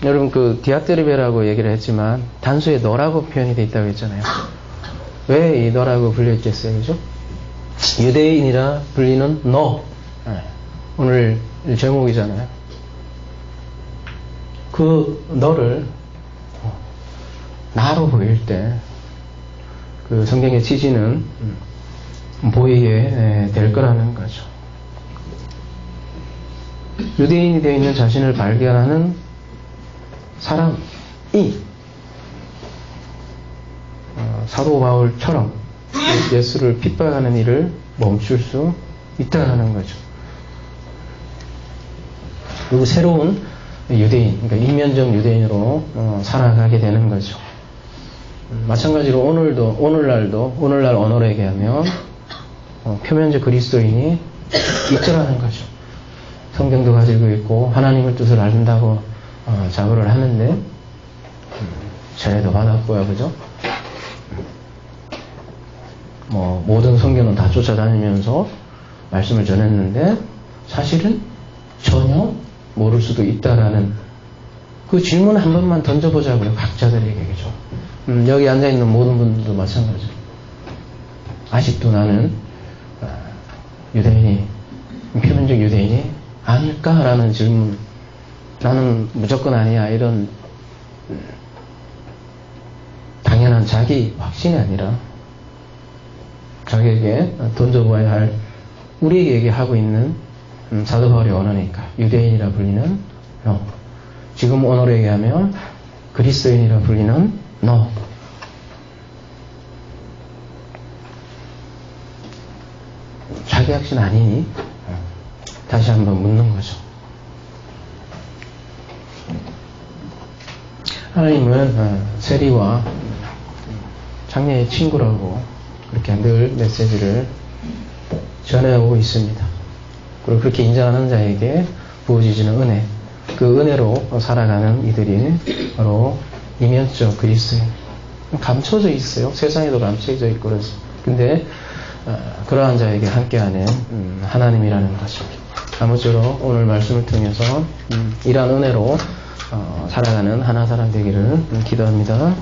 여러분 그 디아테르베라고 얘기를 했지만 단수에 너라고 표현이 되어 있다고 했잖아요. 왜 이 너라고 불려있겠어요? 그죠? 유대인이라 불리는 너, 오늘 제목이잖아요. 그 너를 나로 보일 때 그 성경의 취지는 보이게 될 거라는 거죠. 유대인이 되어 있는 자신을 발견하는 사람이 사도 바울처럼 예수를 핍박하는 일을 멈출 수 있다는 거죠. 그리고 새로운 유대인, 그러니까 이면적 유대인으로 살아가게 되는 거죠. 마찬가지로 오늘날 언어로 얘기하면 표면적 그리스도인이 있더라는 거죠. 성경도 가지고 있고 하나님의 뜻을 알린다고 자부를 하는데 세례도 받았고요, 그죠? 모든 성경은 다 쫓아다니면서 말씀을 전했는데 사실은 전혀 모를 수도 있다라는 그 질문 한 번만 던져보자고요, 각자들에게. 그죠? 여기 앉아있는 모든 분들도 마찬가지로 아직도 나는 유대인이, 표면적 유대인이 아닐까라는 질문. 나는 무조건 아니야. 이런 당연한 자기 확신이 아니라 자기에게 던져보아야 할 우리에게 하고 있는 사도 바울의 언어니까 유대인이라 불리는 no. 지금 언어로 얘기하면 그리스도인이라 불리는 no. 자기 확신 아니니? 다시 한번 묻는 거죠. 하나님은 세리와 장래의 친구라고 그렇게 늘 메시지를 전해오고 있습니다. 그리고 그렇게 인정하는 자에게 부어지는 은혜, 그 은혜로 살아가는 이들이 바로 이면적 그리스도인. 감춰져 있어요. 세상에도 감춰져 있고 그래서. 근데 그러한 자에게 함께하는 하나님이라는 거죠. 아무쪼록 오늘 말씀을 통해서 이러한 은혜로 살아가는 하나 사람 되기를 기도합니다.